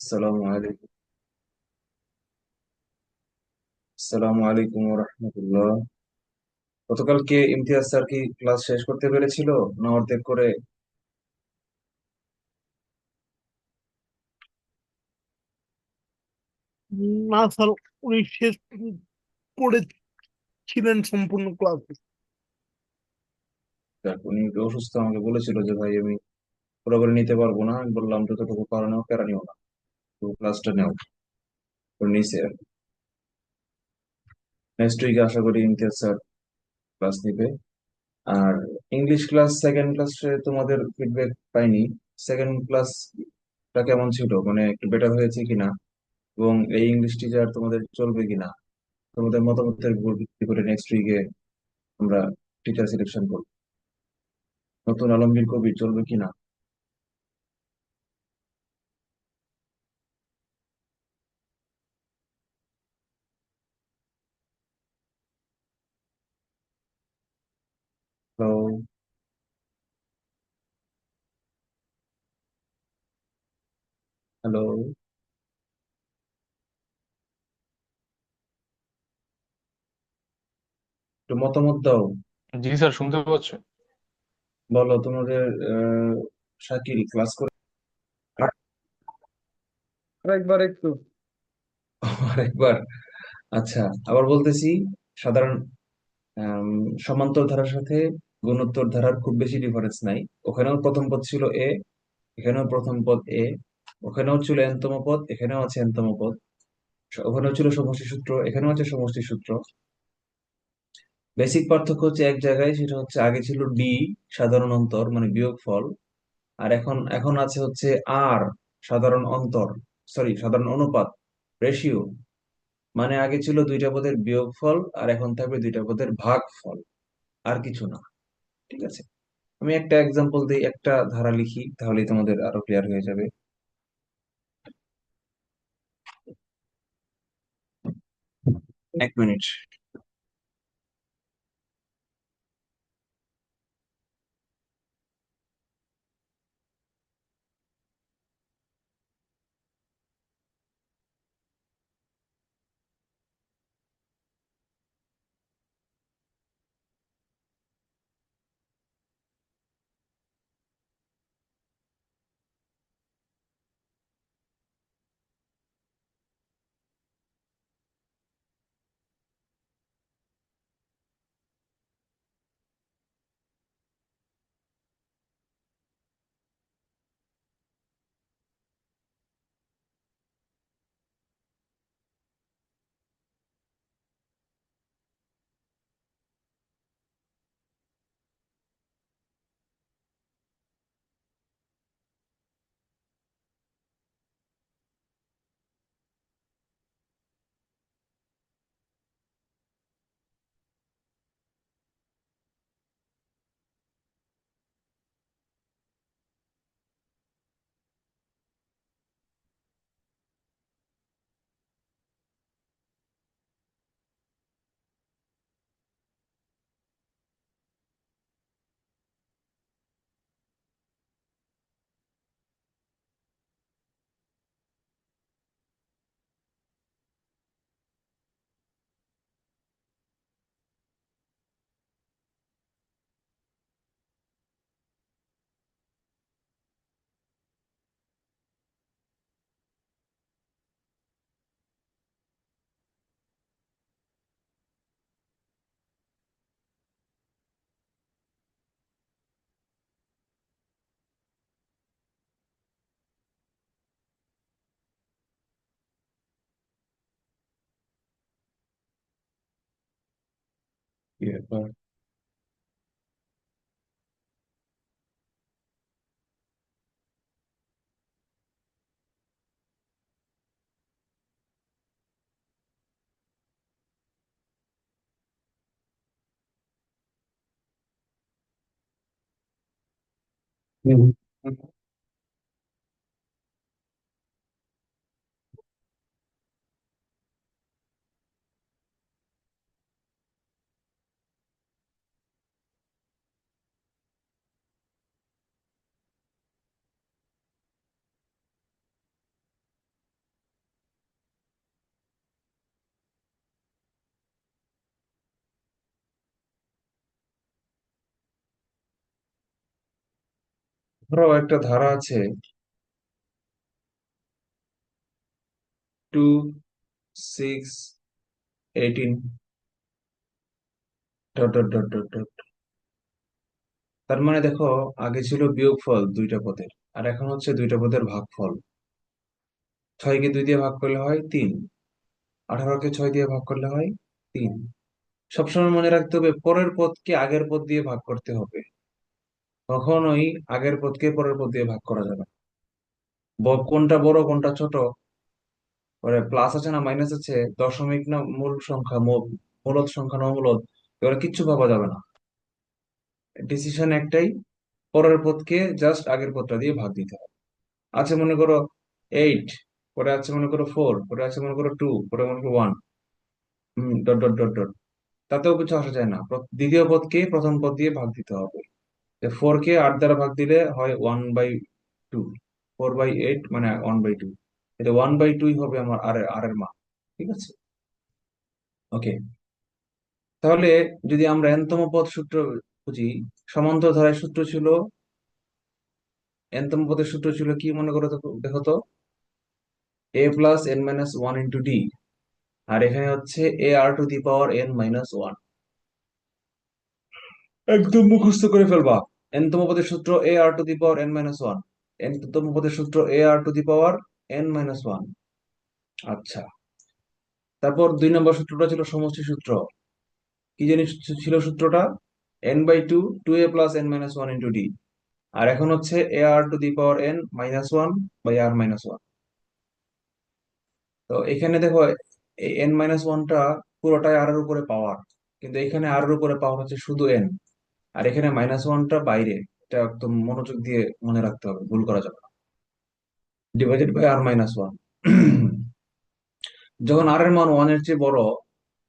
আসসালামু আলাইকুম। আসসালামু আলাইকুম ওয়া রাহমাতুল্লাহ। গতকালকে ইমতিয়াজ স্যার কি ক্লাস শেষ করতে পেরেছিল না অর্ধেক করে? না স্যার, উনি শেষ করেছিলেন সম্পূর্ণ ক্লাস। দেখ, উনি একটু অসুস্থ, আমাকে বলেছিল যে ভাই আমি পুরোপুরি নিতে পারবো না। আমি বললাম যতটুকু পারো নাও, প্যারা নিও না, তো ক্লাসটা নাও। তো নিচে নেক্সট উইকে আশা করি ইমতিয়াজ স্যার ক্লাস নিবে। আর ইংলিশ ক্লাস সেকেন্ড ক্লাসে তোমাদের ফিডব্যাক পাইনি। সেকেন্ড ক্লাসটা কেমন ছিল, মানে একটু বেটার হয়েছে কিনা, এবং এই ইংলিশ টিচার তোমাদের চলবে কিনা, তোমাদের মতামতের উপর ভিত্তি করে নেক্সট উইকে আমরা টিচার সিলেকশন করবো। নতুন আলমগীর কবির চলবে কিনা? হ্যালো, হ্যালো, একটু মতামত দাও। জি স্যার, শুনতে পাচ্ছি। বলো তোমাদের শাকিল ক্লাস করে? আরেকবার একটু। আরেকবার? আচ্ছা, আবার বলতেছি। সাধারণ আম, সমান্তর ধারার সাথে গুণোত্তর ধারার খুব বেশি ডিফারেন্স নাই। ওখানেও প্রথম পদ ছিল এ, এখানেও প্রথম পদ এ। ওখানেও ছিল এনতম পদ, এখানেও আছে এনতম পদ। ওখানেও ছিল সমষ্টি সূত্র, এখানেও আছে সমষ্টি সূত্র। বেসিক পার্থক্য হচ্ছে এক জায়গায়, সেটা হচ্ছে আগে ছিল ডি, সাধারণ অন্তর মানে বিয়োগফল। আর এখন এখন আছে হচ্ছে আর, সাধারণ অন্তর, সরি সাধারণ অনুপাত, রেশিও। মানে আগে ছিল দুইটা পদের বিয়োগফল, আর এখন থাকবে দুইটা পদের ভাগফল, আর কিছু না। ঠিক আছে, আমি একটা এক্সাম্পল দিই, একটা ধারা লিখি, তাহলেই তোমাদের আরো ক্লিয়ার হয়ে যাবে। 1 মিনিট। কি ব্যাপার? হুম। ধরো একটা ধারা আছে 2 6 18 dot dot dot dot dot. তার মানে দেখো, আগে ছিল বিয়োগফল দুইটা পদের, আর এখন হচ্ছে দুইটা পদের ভাগফল। 6কে 2 দিয়ে ভাগ করলে হয় 3, 18কে 6 দিয়ে ভাগ করলে হয় 3। সবসময় মনে রাখতে হবে পরের পদকে আগের পদ দিয়ে ভাগ করতে হবে, কখনোই আগের পদকে পরের পদ দিয়ে ভাগ করা যাবে না। কোনটা বড় কোনটা ছোট, পরে প্লাস আছে না মাইনাস আছে, দশমিক না মূল সংখ্যা, মূলদ সংখ্যা না মূলদ, এগুলো কিচ্ছু ভাবা যাবে না। ডিসিশন একটাই, পরের পদকে জাস্ট আগের পদটা দিয়ে ভাগ দিতে হবে। আছে মনে করো 8, পরে আছে মনে করো 4, পরে আছে মনে করো 2, পরে মনে করো 1, ডট ডট ডট ডট, তাতেও কিছু আসা যায় না। দ্বিতীয় পদকে প্রথম পদ দিয়ে ভাগ দিতে হবে। 4কে 8 দ্বারা ভাগ দিলে হয় 1/2, 4/8 মানে 1/2। এটা 1/2 হবে আমার আর এর মান। ঠিক আছে, ওকে। তাহলে যদি আমরা n তম পদ সূত্র খুঁজি, সমান্তর ধারার সূত্র ছিল, n তম পদের সূত্র ছিল কি মনে করো তো, দেখো তো, a+n-1 * d, আর এখানে হচ্ছে ar⁴n-1। একদম মুখস্থ করে ফেলবা। n তম পদের সূত্র ar⁴n-1, n তম পদের সূত্র ar⁴n-1। আচ্ছা, তারপর 2 নম্বর সূত্রটা ছিল সমষ্টি সূত্র। কি জিনিস ছিল সূত্রটা? n/2, 2a+n-1 * d, আর এখন হচ্ছে ar⁴n-1/r-1। তো এখানে দেখো, এই n-1টা পুরোটাই আর এর উপরে পাওয়ার, কিন্তু এখানে আর এর উপরে পাওয়ার হচ্ছে শুধু n, আর এখানে -1টা বাইরে। এটা একদম মনোযোগ দিয়ে মনে রাখতে হবে, ভুল করা যাবে না। /r-1। যখন আর এর মান 1 এর চেয়ে বড়,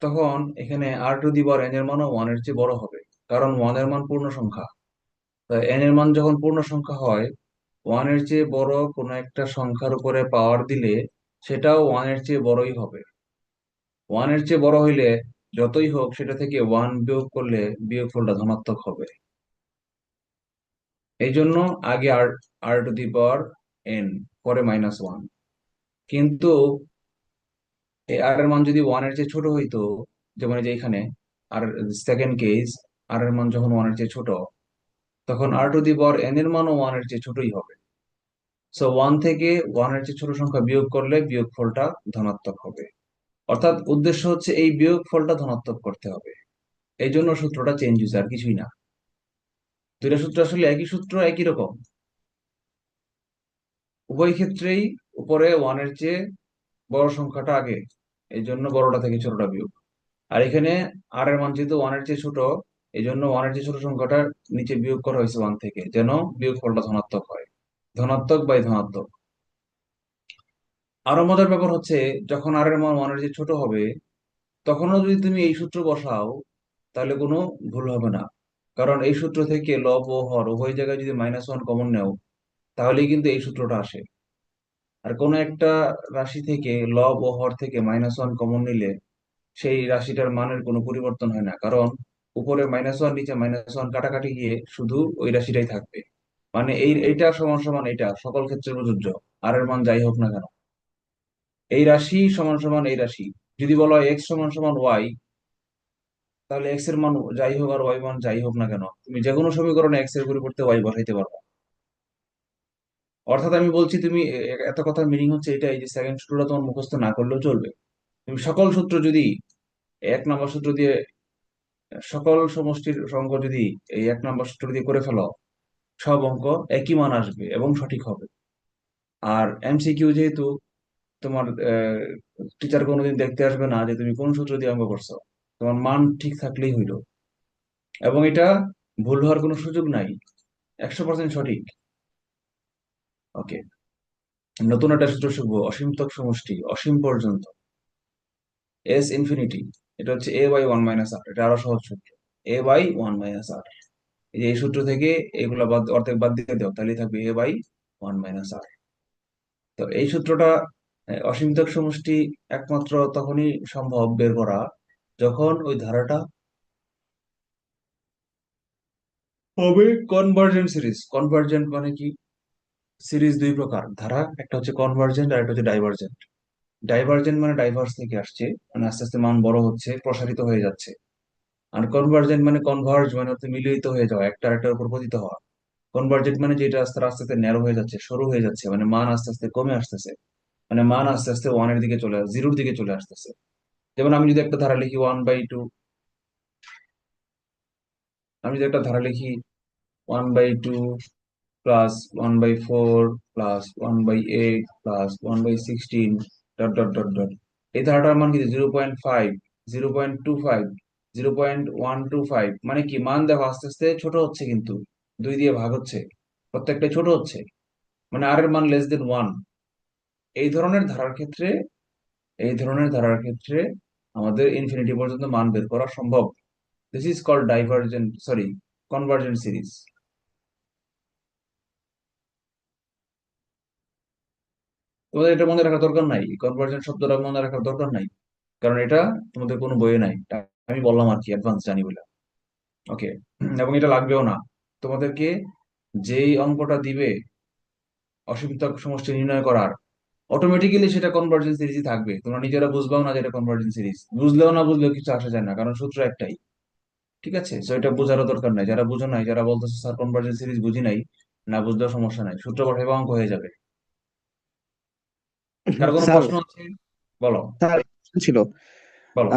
তখন এখানে r⁴n এর মানও 1 এর চেয়ে বড় হবে, কারণ 1 এর মান পূর্ণ সংখ্যা। তাই n এর মান যখন পূর্ণ সংখ্যা হয়, 1 এর চেয়ে বড় কোনো একটা সংখ্যার উপরে পাওয়ার দিলে সেটাও 1 এর চেয়ে বড়ই হবে। 1 এর চেয়ে বড় হইলে যতই হোক সেটা থেকে 1 বিয়োগ করলে বিয়োগফলটা ধনাত্মক হবে। এই জন্য আগে r⁴n, পরে -1। কিন্তু এই আর এর মান যদি 1 এর চেয়ে ছোট হইতো, যেমন এই যে এখানে, আর সেকেন্ড কেস, আর এর মান যখন 1 এর চেয়ে ছোট, তখন r⁴n এর মানও 1 এর চেয়ে ছোটই হবে। সো 1 থেকে 1 এর চেয়ে ছোট সংখ্যা বিয়োগ করলে বিয়োগফলটা ধনাত্মক হবে। অর্থাৎ উদ্দেশ্য হচ্ছে এই বিয়োগফলটা ধনাত্মক করতে হবে। এই জন্য সূত্রটা চেঞ্জ হয়েছে, আর কিছুই না। দুইটা সূত্র আসলে একই সূত্র, একই রকম। উভয় ক্ষেত্রেই উপরে 1 এর চেয়ে বড় সংখ্যাটা আগে, এই জন্য বড়টা থেকে ছোটটা বিয়োগ। আর এখানে আর এর মান যেহেতু 1 এর চেয়ে ছোট, এই জন্য 1 এর চেয়ে ছোট সংখ্যাটা নিচে বিয়োগ করা হয়েছে 1 থেকে, যেন বিয়োগফলটা ধনাত্মক হয়। ধনাত্মক বাই ধনাত্মক। আরো মজার ব্যাপার হচ্ছে, যখন আর এর মান 1 এর চেয়ে ছোট হবে, তখনও যদি তুমি এই সূত্র বসাও, তাহলে কোনো ভুল হবে না। কারণ এই সূত্র থেকে লব ও হর উভয় জায়গায় যদি -1 কমন নেও, তাহলেই কিন্তু এই সূত্রটা আসে। আর কোনো একটা রাশি থেকে লব ও হর থেকে -1 কমন নিলে সেই রাশিটার মানের কোনো পরিবর্তন হয় না, কারণ উপরে -1 নিচে -1 কাটাকাটি গিয়ে শুধু ওই রাশিটাই থাকবে। মানে এইটা সমান সমান এইটা সকল ক্ষেত্রে প্রযোজ্য। আর এর মান যাই হোক না কেন, এই রাশি সমান সমান এই রাশি। যদি বলো এক্স সমান সমান ওয়াই, তাহলে এক্স এর মান যাই হোক আর ওয়াই মান যাই হোক না কেন, তুমি যে কোনো সমীকরণে এক্স এর পরিবর্তে ওয়াই বসাইতে পারবে। অর্থাৎ আমি বলছি, তুমি এত কথার মিনিং হচ্ছে এটাই যে সেকেন্ড সূত্রটা তোমার মুখস্থ না করলেও চলবে। তুমি সকল সূত্র যদি 1 নম্বর সূত্র দিয়ে, সকল সমষ্টির অঙ্ক যদি এই 1 নম্বর সূত্র দিয়ে করে ফেলো, সব অঙ্ক একই মান আসবে এবং সঠিক হবে। আর এমসিকিউ যেহেতু, তোমার টিচার কোনোদিন দেখতে আসবে না যে তুমি কোন সূত্র দিয়ে অঙ্ক করছো, তোমার মান ঠিক থাকলেই হইলো। এবং এটা ভুল হওয়ার কোনো সুযোগ নাই, 100% সঠিক। ওকে, নতুন একটা সূত্র শিখবো, অসীমতক সমষ্টি, অসীম পর্যন্ত, S∞। এটা হচ্ছে a/1 - r, এটা আরো সহজ সূত্র। a/1 - r, এই যে এই সূত্র থেকে এগুলা বাদ, অর্ধেক বাদ দিয়ে দাও, তাহলেই থাকবে a/1 - r। তো এই সূত্রটা, অসীমতক সমষ্টি একমাত্র তখনই সম্ভব বের করা, যখন ওই ধারাটা হবে কনভার্জেন্ট সিরিজ। কনভার্জেন্ট মানে কি? সিরিজ দুই প্রকার ধারা, একটা হচ্ছে কনভার্জেন্ট আর একটা হচ্ছে ডাইভার্জেন্ট। ডাইভার্জেন্ট মানে ডাইভার্স থেকে আসছে, মানে আস্তে আস্তে মান বড় হচ্ছে, প্রসারিত হয়ে যাচ্ছে। আর কনভার্জেন্ট মানে কনভার্জ মানে হচ্ছে মিলিত হয়ে যাওয়া, একটা আরেকটার উপর পতিত হওয়া। কনভার্জেন্ট মানে যেটা আস্তে আস্তে আস্তে ন্যারো হয়ে যাচ্ছে, সরু হয়ে যাচ্ছে, মানে মান আস্তে আস্তে কমে আসতেছে, মানে মান আস্তে আস্তে ওয়ানের দিকে চলে জিরোর দিকে চলে আসতেছে। যেমন আমি যদি একটা ধারা লিখি 1/2, আমি যদি একটা ধারা লিখি 1/2 plus 1/4 plus 1/8 plus 1/16 dot dot dot dot, এই ধারাটার মান কি 0.5, 0.25, 0.125, মানে কি মান দেখো আস্তে আস্তে ছোট হচ্ছে, কিন্তু দুই দিয়ে ভাগ হচ্ছে, প্রত্যেকটা ছোট হচ্ছে, মানে আর এর মান লেস দেন 1। এই ধরনের ধারার ক্ষেত্রে এই ধরনের ধারার ক্ষেত্রে আমাদের ইনফিনিটি পর্যন্ত মান বের করা সম্ভব। This is called divergent, sorry, convergent series. তোমাদের এটা মনে রাখার দরকার নাই, কনভার্জেন্ট শব্দটা মনে রাখার দরকার নাই, কারণ এটা তোমাদের কোনো বইয়ে নাই। আমি বললাম আর কি, অ্যাডভান্স জানি বলে। ওকে, এবং এটা লাগবেও না তোমাদেরকে। যেই অঙ্কটা দিবে অসীমতক সমষ্টি নির্ণয় করার, অটোমেটিক্যালি সেটা কনভার্জেন্স সিরিজই থাকবে। তোমরা নিজেরা বুঝবাও না যে এটা কনভার্জেন্স সিরিজ, বুঝলেও না বুঝলেও কিছু আসা যায় না, কারণ সূত্র একটাই। ঠিক আছে, তো এটা বোঝারও দরকার নাই। যারা বুঝো নাই, যারা বলতেছে স্যার কনভার্জেন্স সিরিজ বুঝি নাই, না বুঝলেও সমস্যা নাই, সূত্র পাঠাইবা অঙ্ক হয়ে যাবে। কারো কোনো স্যার, প্রশ্ন আছে? বলো। স্যার ছিল বলো।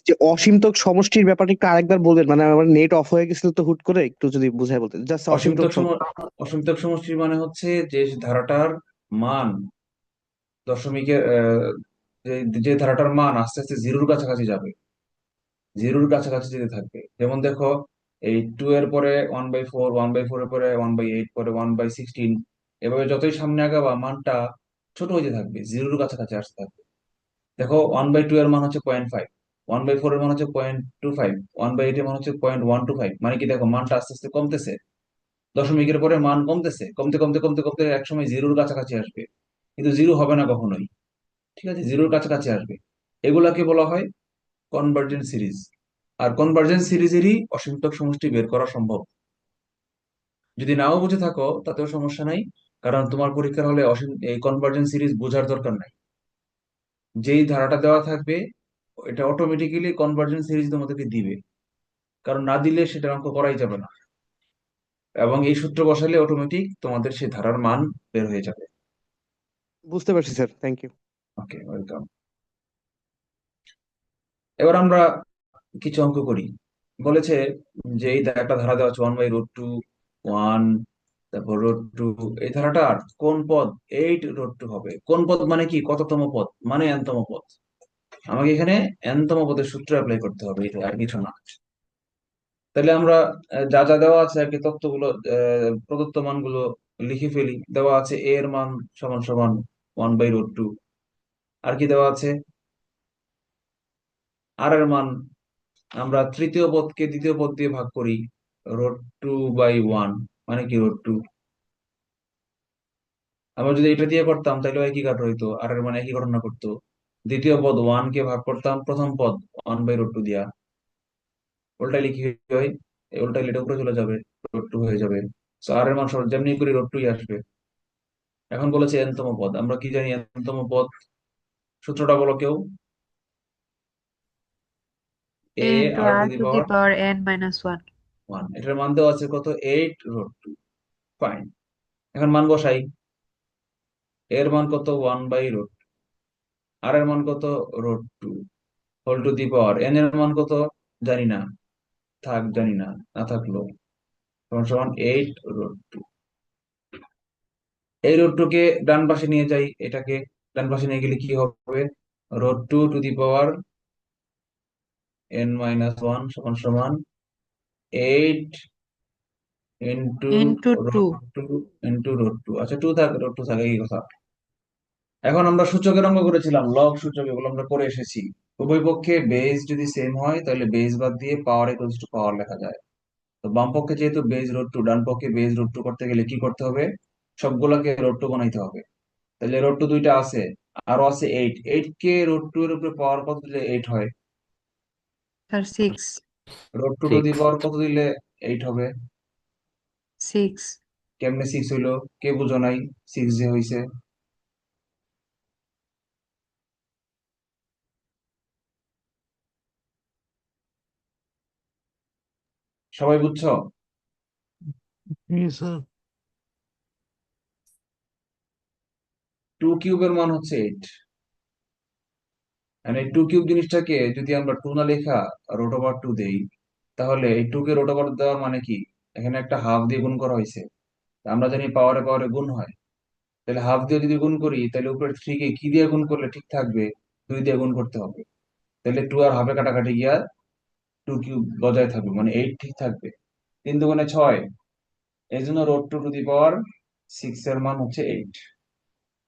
যে অসীমতক সমষ্টির ব্যাপারটা একটু আরেকবার বলবেন, মানে আমার নেট অফ হয়ে গেছিল তো হুট করে, একটু যদি বুঝাই বলতেন জাস্ট অসীমতক অসীমতক সম অসীমতক সমষ্টি মানে হচ্ছে যে ধারাটার মান দশমিকের যে যে ধারাটার মান আস্তে আস্তে জিরোর কাছাকাছি যাবে, জিরোর কাছাকাছি যেতে থাকবে। যেমন দেখো, এই 2 এর পরে 1/4, 1/4 এর পরে 1/8, পরে 1/16, এভাবে যতই সামনে আগাবা মানটা ছোট হতে থাকবে, জিরোর কাছাকাছি আসতে থাকবে। দেখো 1/2 এর মান হচ্ছে 0.5, 1/4 এর মান হচ্ছে 0.25, 1/8 এর মান হচ্ছে 0.125, মানে কি দেখো মানটা আস্তে আস্তে কমতেছে, দশমিকের পরে মান কমতেছে, কমতে কমতে কমতে কমতে একসময় জিরোর কাছাকাছি আসবে। কিন্তু জিরো হবে না কখনোই, ঠিক আছে, জিরোর কাছাকাছি আসবে। এগুলাকে বলা হয় কনভার্জেন্ট সিরিজ। আর কনভার্জেন্ট সিরিজেরই অসীমতক সমষ্টি বের করা সম্ভব। যদি নাও বুঝে থাকো তাতেও সমস্যা নাই, কারণ তোমার পরীক্ষার হলে অসীম এই কনভার্জেন্ট সিরিজ বোঝার দরকার নাই। যেই ধারাটা দেওয়া থাকবে এটা অটোমেটিক্যালি কনভার্জেন্ট সিরিজ তোমাদেরকে দিবে, কারণ না দিলে সেটা অঙ্ক করাই যাবে না। এবং এই সূত্র বসালে অটোমেটিক তোমাদের সেই ধারার মান বের হয়ে যাবে। বুঝতে পারছি sir, thank you. Okay, welcome. এবার আমরা কিছু অঙ্ক করি। বলেছে যে এই একটা ধারা দেওয়া আছে 1/√2, 1, তারপর √2। এই ধারাটার কোন পদ 8√2 হবে? কোন পদ মানে কি? কততম পদ মানে n তম পদ। আমাকে এখানে n তম পদের সূত্র অ্যাপ্লাই করতে হবে, এটা আর কিছু না। তাহলে আমরা যা যা দেওয়া আছে আর কি তথ্যগুলো, প্রদত্ত মানগুলো লিখে ফেলি। দেওয়া আছে a এর মান সমান সমান 1/√2। আর কি দেওয়া আছে? r এর মান, আমরা তৃতীয় পদকে দ্বিতীয় পদ দিয়ে ভাগ করি, √2/1, মানে কি √2। আমরা যদি এটা দিয়ে করতাম তাহলে একই কাট হইতো, আর এর মানে একই ঘটনা করতো। দ্বিতীয় পদ 1 কে ভাগ করতাম প্রথম পদ 1/√2 দিয়া, উল্টাই লিখি হয়, এই উল্টাই লিখে উপরে চলে যাবে, √2 হয়ে যাবে। সো আর এর মান সব যেমনি করি √2 আসবে। এখন বলেছে n তম পদ, আমরা কি জানি n তম পদ? সূত্রটা বলো কেউ। a a into r to r the to the power power n minus 1. 1, এটার মান দেওয়া আছে কত? 8√2। ফাইন, এখন মান বসাই। এর মান কত? 1/√2। আর এর মান কত? √2 whole to the power n এর মান কত? জানি না, থাক জানি না, না থাকলো, সমান সমান 8√2। এই √2 কে ডান পাশে নিয়ে যাই, এটাকে ডান পাশে নিয়ে গেলে কি হবে? √2 টু দি পাওয়ার n-1 সমান সমান 8 ইন্টু Into 2. √2 ইন্টু √2। আচ্ছা, 2 থাক, √2 থাকে, এই কথা। এখন আমরা সূচকের অঙ্ক করেছিলাম, লব সূচক, এগুলো আমরা করে এসেছি। উভয় পক্ষে বেজ যদি সেম হয় তাহলে বেজ বাদ দিয়ে পাওয়ার ইকুয়ালস টু পাওয়ার লেখা যায়। তো বাম পক্ষে যেহেতু বেজ √2, ডান পক্ষে বেজ √2 করতে গেলে কি করতে হবে? সবগুলোকে √2 বানাইতে হবে। তাহলে √2 দুইটা আছে, আরো আছে 8। 8 কে √2 এর উপরে পাওয়ার কত দিলে 8 হয়? Sir, 6. √2 to the six. Power কত দিলে 8 হবে? সিক্স। কেমনে 6 হইলো? কে বুঝো নাই 6 যে হইছে? সবাই বুঝছো? জি স্যার। 2 কিউবের মান হচ্ছে 8। মানে 2 কিউব জিনিসটাকে যদি আমরা 2 না লেখা রুট ওভার 2 দেই, তাহলে এই 2 কে রুট ওভার দেওয়ার মানে কি? এখানে একটা হাফ দিয়ে গুণ করা হয়েছে। আমরা জানি পাওয়ারে পাওয়ারে গুণ হয়। তাহলে হাফ দিয়ে যদি গুণ করি, তাহলে উপরে 3 কে কি দিয়ে গুণ করলে ঠিক থাকবে? 2 দিয়ে গুণ করতে হবে। তাহলে 2 আর হাফে কাটাকাটি গিয়া 2 কিউব বজায় থাকবে, মানে 8 ঠিক থাকবে। 3 দুগুণে 6, এই জন্য রুট 2 টু দি পাওয়ার 6 এর মান হচ্ছে 8।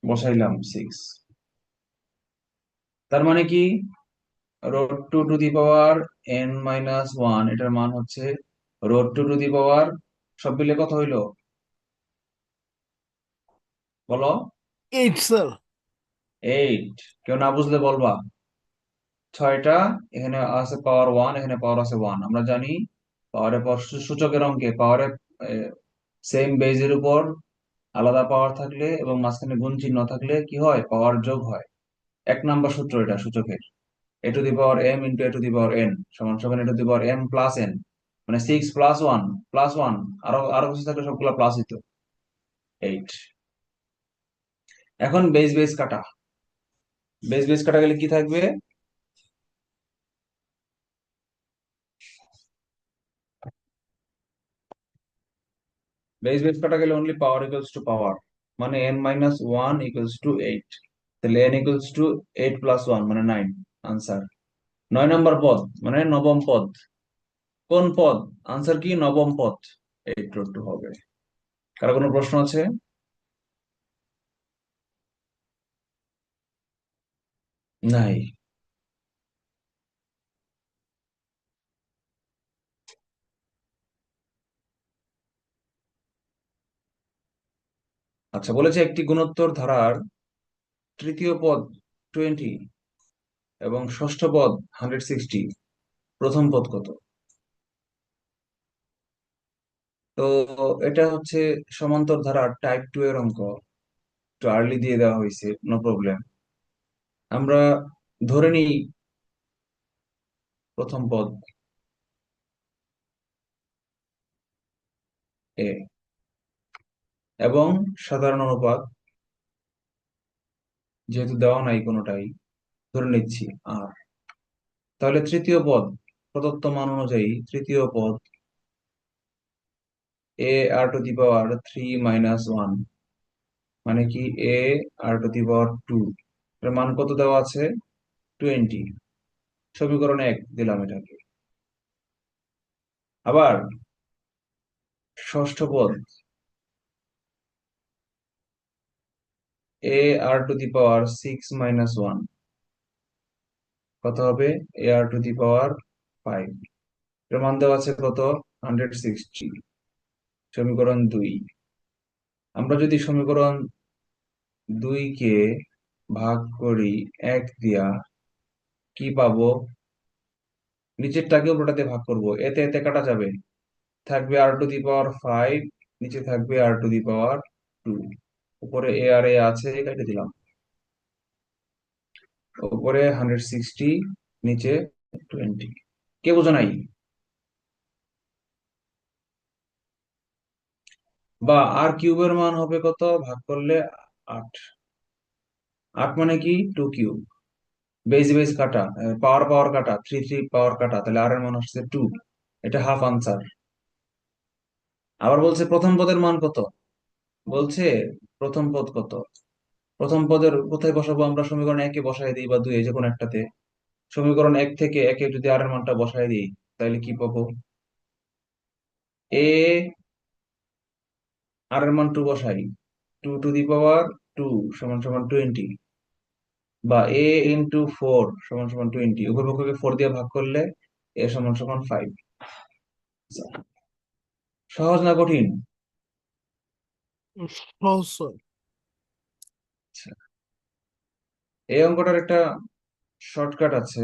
বসাইলাম 6। তার মানে কি? Root 2 to the power n - 1, এটার মান হচ্ছে রুট 2 টু দি পাওয়ার, সব মিলে কত হইলো বলো? 8 স্যার। 8। কেউ না বুঝলে বলবা। 6টা, এখানে আছে পাওয়ার 1, এখানে পাওয়ার আছে 1। আমরা জানি পাওয়ারে পাওয়ার সূচকের অঙ্কে পাওয়ারে সেম বেজের উপর আলাদা পাওয়ার থাকলে এবং মাঝখানে গুণ চিহ্ন থাকলে কি হয়? পাওয়ার যোগ হয়। 1 নাম্বার সূত্র এটা সূচকের। a two the power m into a two the power n সমান সমান a two the power m plus n, মানে 6 প্লাস 1 প্লাস 1, আরো আরো কিছু থাকলে সবগুলা প্লাস হইতো। 8। এখন বেস বেস কাটা। বেস বেস কাটা গেলে কি থাকবে? বেস বেস কাটা গেলে অনলি পাওয়ার ইকুয়ালস টু পাওয়ার, মানে n - 1 ইকুয়ালস টু 8। তাহলে n ইকুয়ালস টু 8 প্লাস 1 মানে 9। আনসার 9 নম্বর পদ, মানে নবম পদ। কোন পদ? আনসার কি? নবম পদ। 8 √2 হবে। কারো কোনো প্রশ্ন আছে? নাই। আচ্ছা, বলেছে একটি গুণোত্তর ধারার তৃতীয় পদ 20 এবং ষষ্ঠ পদ 160, প্রথম পদ কত? তো এটা হচ্ছে সমান্তর ধারার টাইপ 2 এর অঙ্ক। একটু আর্লি দিয়ে দেওয়া হয়েছে, নো প্রবলেম। আমরা ধরে নিই প্রথম পদ এ এবং সাধারণ অনুপাত, যেহেতু দেওয়া নাই কোনোটাই, ধরে নিচ্ছি আর। তাহলে তৃতীয় পদ, প্রদত্ত মান অনুযায়ী তৃতীয় পদ a r⁻³ - 1, মানে কি a r⁻², এর মান কত দেওয়া আছে? 20। সমীকরণ 1 দিলাম এটাকে। আবার ষষ্ঠ পদ a r⁻6 - 1, কত হবে? a r⁻5, এর মান দেওয়া আছে কত? 160। সমীকরণ 2। আমরা যদি সমীকরণ 2 কে ভাগ করি 1 দিয়া, কি পাবো? নিচেরটাকে উপরটাতে ভাগ করব, এতে এতে কাটা যাবে, থাকবে r⁻5, নিচে থাকবে r⁻2, উপরে এ আর এ আছে, কেটে দিলাম। উপরে 160, নিচে 20। কে বোঝো নাই? বা আর কিউবের মান হবে কত ভাগ করলে? 8। 8 মানে কি? 2 কিউব। বেস বেস কাটা, পাওয়ার পাওয়ার কাটা, 3 3 পাওয়ার কাটা, তাহলে আর এর মান হচ্ছে 2। এটা হাফ আনসার। আবার বলছে প্রথম পদের মান কত? বলছে প্রথম পদ কত? প্রথম পদের কোথায় বসাবো আমরা? সমীকরণ 1 এ বসাই দিই বা 2 এ, যে কোনো একটাতে। সমীকরণ 1 থেকে 1 এ যদি আর এর মানটা বসাই দিই, তাহলে কি পাবো? এ আর এর মান 2 বসাই, 2 টু দি পাওয়ার 2 সমান সমান 20, বা a × 4 সমান সমান 20, উভয় পক্ষকে 4 দিয়ে ভাগ করলে a সমান সমান 5। সহজ না কঠিন? সহজ স্যার। আচ্ছা, এই অঙ্কটার একটা শর্টকাট আছে।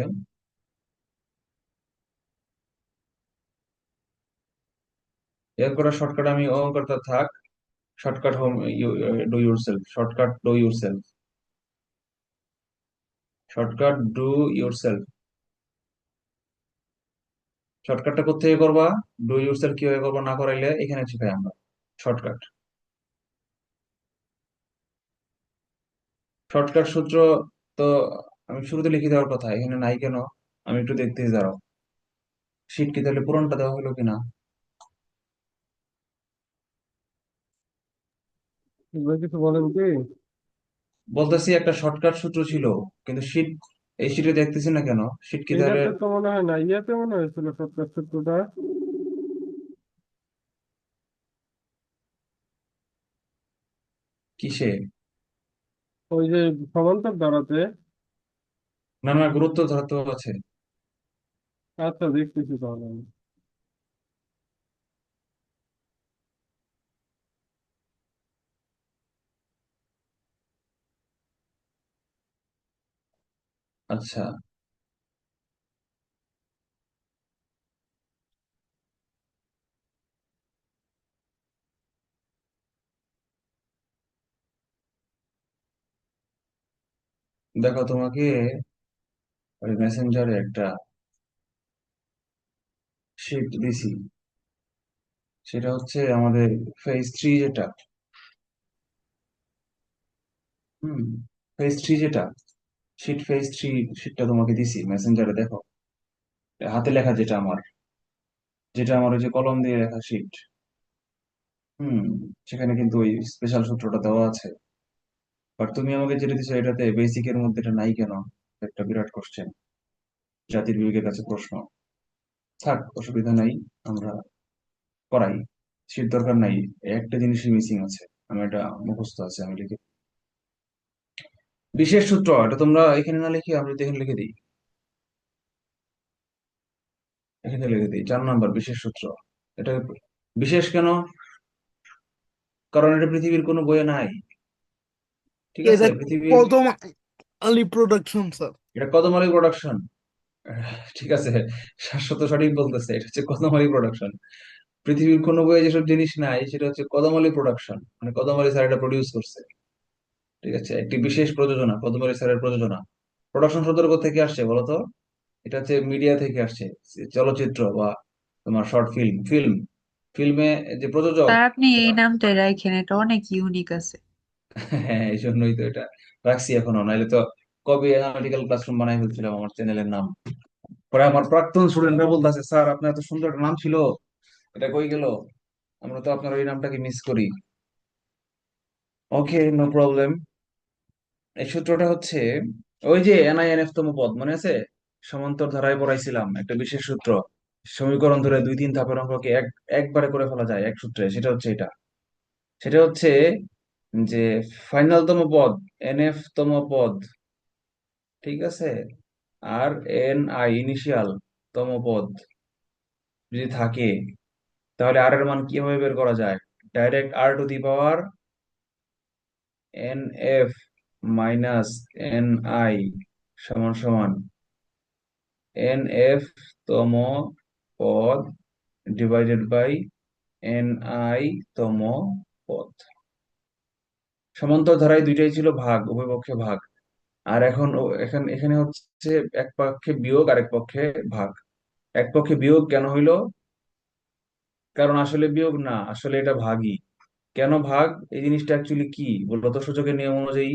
এরপরে শর্টকাট আমি ও করতে থাক, shortcut home do yourself, shortcut do yourself, shortcut do yourself. শর্টকাটটা কোথেকে করবা, ডু ইউর সেলফ কিভাবে করবা না করাইলে এখানে শিখাই আমরা শর্টকাট। শর্টকাট সূত্র তো আমি শুরুতে লিখে দেওয়ার কথা, এখানে নাই কেন, আমি একটু দেখতেছি দাঁড়াও। শিট কি তাহলে পূরণটা দেওয়া হলো কিনা। এবার কিছু বলেন কি? বলতেছি একটা শর্টকাট সূত্র ছিল, কিন্তু শিট, এই শিটে দেখতেছি না কেন, শিট কি তাহলে এটাতে তো মনে হয় না, ইয়াতে মনে হয়েছিল শর্টকাট সূত্রটা। কিসে? ওই যে সমান্তর দ্বারাতে। না না, গুরুত্ব ধরতে আছে। আচ্ছা, দেখতেছি তাহলে আমি। আচ্ছা, দেখো তোমাকে ওই মেসেঞ্জারে একটা শিট দিছি, সেটা হচ্ছে আমাদের ফেজ 3 যেটা, হুম, ফেজ 3 যেটা, ফেজ 3 শিটটা তোমাকে দিছি মেসেঞ্জারে, দেখো হাতে লেখা যেটা আমার, যেটা আমার ওই যে কলম দিয়ে লেখা শিট, হুম, সেখানে কিন্তু ওই স্পেশাল সূত্রটা দেওয়া আছে। বাট তুমি আমাকে যেটা দিছো এটাতে বেসিকের মধ্যে এটা নাই কেন, একটা বিরাট কোশ্চেন, জাতির বিবেকের কাছে প্রশ্ন। থাক, অসুবিধা নাই, আমরা করাই, শীত দরকার নাই। একটা জিনিসই মিসিং আছে, আমি এটা মুখস্থ আছে, আমি লিখে, বিশেষ সূত্র, এটা তোমরা এখানে না লিখে আমরা যদি এখানে লিখে দিই, এখানে লিখে দিই 4 নাম্বার বিশেষ সূত্র। এটা বিশেষ কেন, কারণ এটা পৃথিবীর কোনো বইয়ে নাই, ঠিক আছে, এটা পৃথিবীর, কদম আলী প্রোডাকশন স্যার। এটা কদমালি প্রোডাকশন, ঠিক আছে, শাশ্বত সঠিক বলতেছে, এটা হচ্ছে কদমালি প্রোডাকশন। পৃথিবীর কোনো বইয়ে যেসব জিনিস নাই সেটা হচ্ছে কদমালি প্রোডাকশন, মানে কদমালি স্যার এটা প্রডিউস করছে, ঠিক আছে, একটি বিশেষ প্রযোজনা, কদমালি স্যারের প্রযোজনা। প্রোডাকশন শব্দের কোথা থেকে আসছে বলতো, এটা হচ্ছে মিডিয়া থেকে আসছে, চলচ্চিত্র বা তোমার শর্ট ফিল্ম, ফিল্মে যে প্রযোজক, স্যার আপনি এই এরা, নামটা রাখেন, এটা অনেক ইউনিক আছে। হ্যাঁ এই জন্যই তো এটা রাখছি এখনো, নাইলে তো কবে অ্যানালিটিক্যাল ক্লাসরুম বানাই ফেলছিলাম আমার চ্যানেলের নাম। পরে আমার প্রাক্তন স্টুডেন্টরা বলতেছে, স্যার আপনার এত সুন্দর একটা নাম ছিল, এটা কই গেল, আমরা তো আপনার ওই নামটাকে মিস করি। ওকে, নো প্রবলেম। এই সূত্রটা হচ্ছে ওই যে NINF তম পদ, মনে আছে, সমান্তর ধারায় পড়াইছিলাম একটা বিশেষ সূত্র, সমীকরণ ধরে 2-3 ধাপের অঙ্ককে একবারে করে ফেলা যায় এক সূত্রে, সেটা হচ্ছে এটা, সেটা হচ্ছে যে ফাইনাল তম পদ, NF তম পদ, ঠিক আছে, আর NI ইনিশিয়াল তম পদ যদি থাকে, তাহলে আর এর মান কিভাবে বের করা যায়, direct R⁴ NF minus NI সমান সমান NF তম পদ ডিভাইডেড বাই NI তম পদ। সমান্তর ধারায় দুইটাই ছিল ভাগ, উভয় পক্ষে ভাগ, আর এখন এখানে এখানে হচ্ছে এক পক্ষে বিয়োগ আর এক পক্ষে ভাগ। এক পক্ষে বিয়োগ কেন হইলো, কারণ আসলে বিয়োগ না, আসলে এটা ভাগই। কেন ভাগ, এই জিনিসটা অ্যাকচুয়ালি কি বলতো, সূচকের নিয়ম অনুযায়ী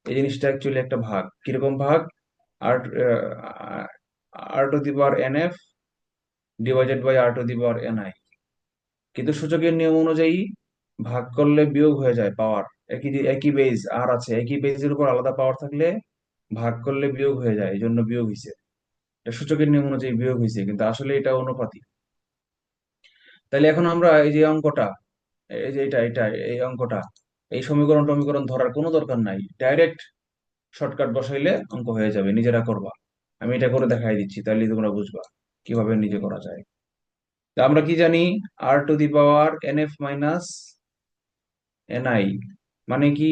এই জিনিসটা অ্যাকচুয়ালি একটা ভাগ। কিরকম ভাগ, আর R⁴ NF divided by R⁴ NI, কিন্তু সূচকের নিয়ম অনুযায়ী ভাগ করলে বিয়োগ হয়ে যায় পাওয়ার, একই একই বেজ আর আছে, একই বেজের উপর আলাদা পাওয়ার থাকলে ভাগ করলে বিয়োগ হয়ে যায়, এই জন্য বিয়োগ হয়েছে, এটা সূচকের নিয়ম অনুযায়ী বিয়োগ হয়েছে, কিন্তু আসলে এটা অনুপাতিক। তাহলে এখন আমরা এই যে অঙ্কটা, এই যে এটা এই অঙ্কটা, এই সমীকরণ টমীকরণ ধরার কোনো দরকার নাই, ডাইরেক্ট শর্টকাট বসাইলে অঙ্ক হয়ে যাবে, নিজেরা করবা, আমি এটা করে দেখাই দিচ্ছি, তাহলে তোমরা বুঝবা কিভাবে নিজে করা যায়। তা আমরা কি জানি, R⁴ NF মাইনাস NI মানে কি,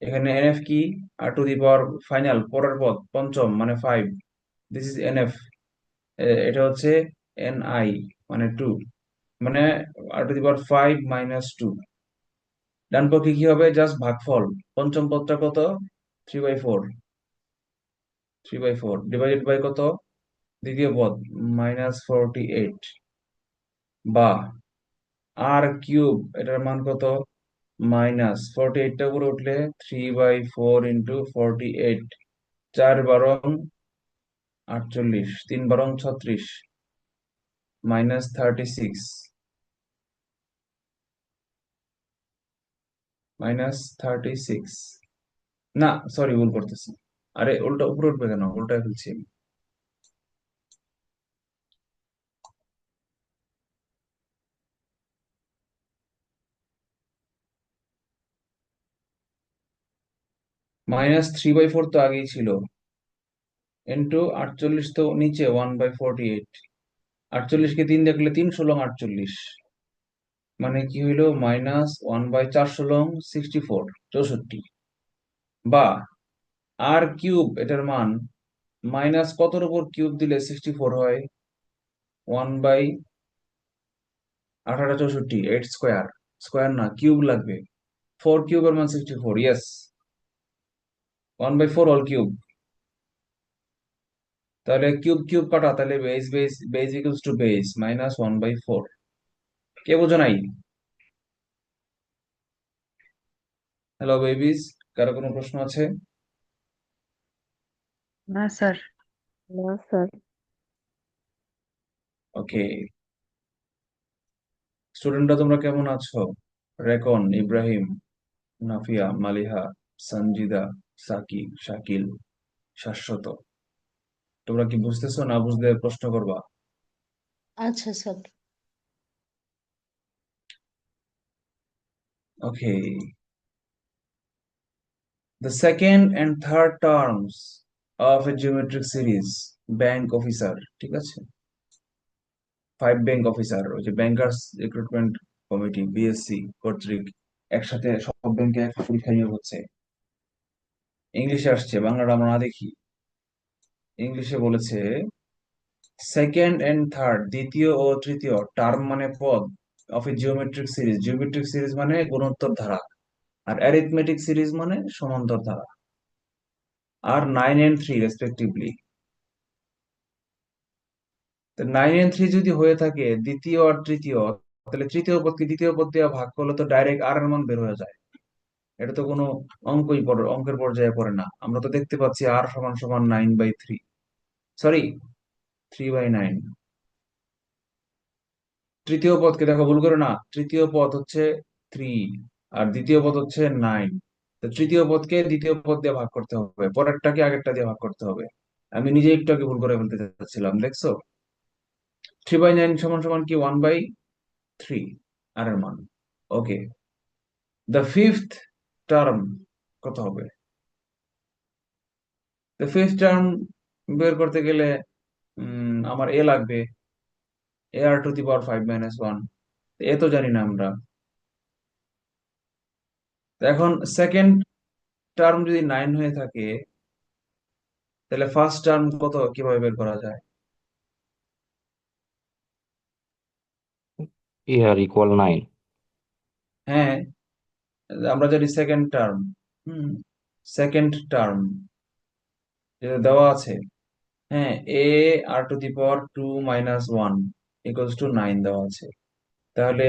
এখানে NF কি, R⁴ ফাইনাল পরের পদ পঞ্চম মানে 5, দিস ইজ NF, এটা হচ্ছে NI মানে 2, মানে r⁵ - 2। ডান পক্ষে কি হবে? জাস্ট ভাগফল। পঞ্চম পদটা কত? 3/4। 3/4 ডিভাইডেড বাই কত? দ্বিতীয় পদ -48। বা r³ এটার মান কত? -48টা উপরে উঠলে 3/4 × 48। 4 × 48, 3 × 36, -36, -36। না, সরি, ভুল করতেছি। আরে উল্টা উপরে উঠবে কেন? উল্টায় ফেলছি আমি। -3/4 তো আগেই ছিল, ইন্টু 48 তো নিচে 1/48। 48কে 3 দেখলে 3 × 16 = 48। মানে কি হইলো? -1/4 × 64। বা r³ এটার মান মাইনাস কতর উপর কিউব দিলে 64 হয়? 1/18 = 64, 8 স্কোয়ার। স্কোয়ার না, কিউব লাগবে। 4³ এর মান 64, ইয়েস। 1/4 whole cube. তাহলে কিউব কিউব কাটা, তাহলে base base base equals to base -1/4। কে বোঝো নাই? হ্যালো বেবিস, কারো কোনো প্রশ্ন আছে? না স্যার। না স্যার। ওকে, স্টুডেন্টরা তোমরা কেমন আছো? রেকন, ইব্রাহিম, নাফিয়া, মালিহা, সঞ্জিদা, সাকিব, শাকিল, শাশ্বত। তোমরা কি বুঝতেছো? না বুঝলে প্রশ্ন করবা। আচ্ছা sir. Okay, the second and third terms of a geometric series, bank officer, ঠিক আছে, 5 ব্যাংক অফিসার, ওই যে ব্যাংকার্স রিক্রুটমেন্ট কমিটি বিএসসি কর্তৃক একসাথে সব ব্যাংকে একটা পরীক্ষা নিয়োগ হচ্ছে। ইংলিশে আসছে, বাংলাটা আমরা না দেখি। ইংলিশে বলেছে সেকেন্ড এন্ড থার্ড, দ্বিতীয় ও তৃতীয়, টার্ম মানে পদ, of A geometric series. Geometric series মানে গুণোত্তর ধারা, আর অ্যারিথমেটিক সিরিজ মানে সমান্তর ধারা। আর 9 and 3 রেসপেক্টিভলি। 9 and 3 যদি হয়ে থাকে দ্বিতীয় আর তৃতীয়, তাহলে তৃতীয় পদকে দ্বিতীয় পদ দিয়ে ভাগ করলে তো ডাইরেক্ট আর এর মান বের হয়ে যায়। এটা তো কোনো অঙ্কের পর্যায়ে পড়ে না। আমরা তো দেখতে পাচ্ছি r = 9/3, সরি 3/9। তৃতীয় পদকে দেখো, ভুল করে না, তৃতীয় পদ হচ্ছে 3 আর দ্বিতীয় পদ হচ্ছে 9। তো তৃতীয় পদকে দ্বিতীয় পদ দিয়ে ভাগ করতে হবে, পরেরটাকে আগেরটা দিয়ে ভাগ করতে হবে। আমি নিজে একটু আগে ভুল করে ফেলতে চাচ্ছিলাম, দেখছো? 3/9 = কি? 1/3 আর এর মান। ওকে, দ্য ফিফথ টার্ম কত হবে? দ্য ফিফথ টার্ম বের করতে গেলে আমার এ লাগবে, ar⁵ - 1। এ তো জানি না আমরা। তো এখন সেকেন্ড টার্ম যদি 9 হয়ে থাকে, তাহলে ফার্স্ট টার্ম কত কিভাবে বের করা যায়? AR = 9। হ্যাঁ, আমরা জানি সেকেন্ড টার্ম। সেকেন্ড টার্ম যেটা দেওয়া আছে, হ্যাঁ, ar⁴ - 1 = 9 দেওয়া আছে। তাহলে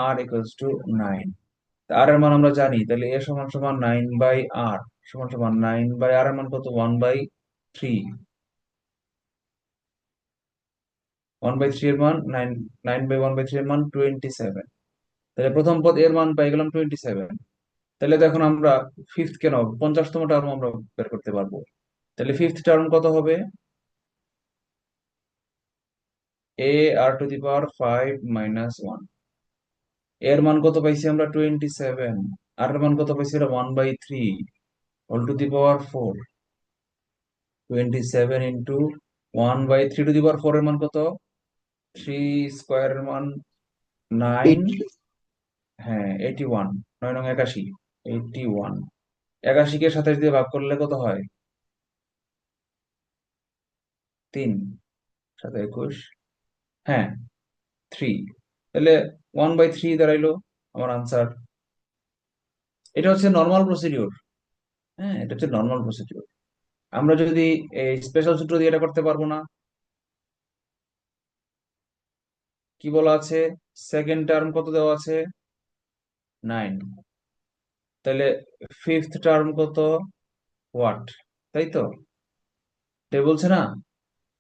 ar = 9, আর এর মান আমরা জানি। তাহলে a = 9/r = 9/r এর মান কত? 1/3। 1/3 এর মান 9, 9/1/3 এর মান 27। তাহলে প্রথম পদ এর মান পাই গেলাম 27। তাহলে তো এখন আমরা ফিফথ কেন 50তম টার্ম আমরা বের করতে পারবো। তাহলে ফিফথ টার্ম কত হবে? ar⁵ এর মান কত পাইছি আমরা? 27। আর এর মান কত পাইছি? 1/3 √4। 27 × 1/3 এর মান কত? 3 স্কোয়ারের মান 9। হ্যাঁ, 81। 9 × 81, 81। 81কে 27 দিয়ে ভাগ করলে কত হয়? 3, 7 × 21। হ্যাঁ, 3, তাহলে 1/3 দাঁড়াইলো আমার আনসার। এটা হচ্ছে নর্মাল প্রসিডিওর। হ্যাঁ, এটা হচ্ছে নর্মাল প্রসিডিওর। আমরা যদি এই স্পেশাল সূত্র দিয়ে এটা করতে পারবো না। কি বলা আছে? সেকেন্ড টার্ম কত দেওয়া আছে? 9। তাহলে ফিফথ টার্ম কত? হোয়াট? তাই তো, তাই বলছে না?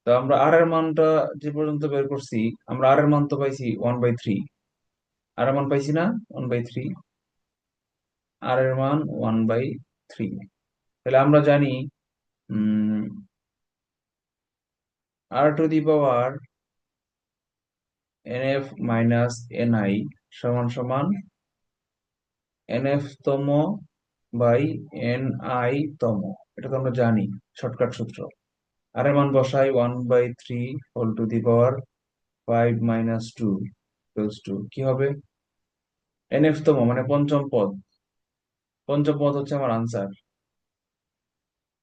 তো আমরা আর এর মানটা যে পর্যন্ত বের করছি, আমরা আর এর মান তো পাইছি 1/3। আর এর মান পাইছি না 1/3, আর এর মান 1/3। তাহলে আমরা জানি r⁻n(f - ni) সমান সমান nf তম বাই ni তম। এটা তো আমরা জানি, শর্টকাট সূত্র। আর এর মান বসাই 1/3 (5 - 2) কি হবে? nf তম মানে পঞ্চম পদ। পঞ্চম পদ হচ্ছে আমার আনসার।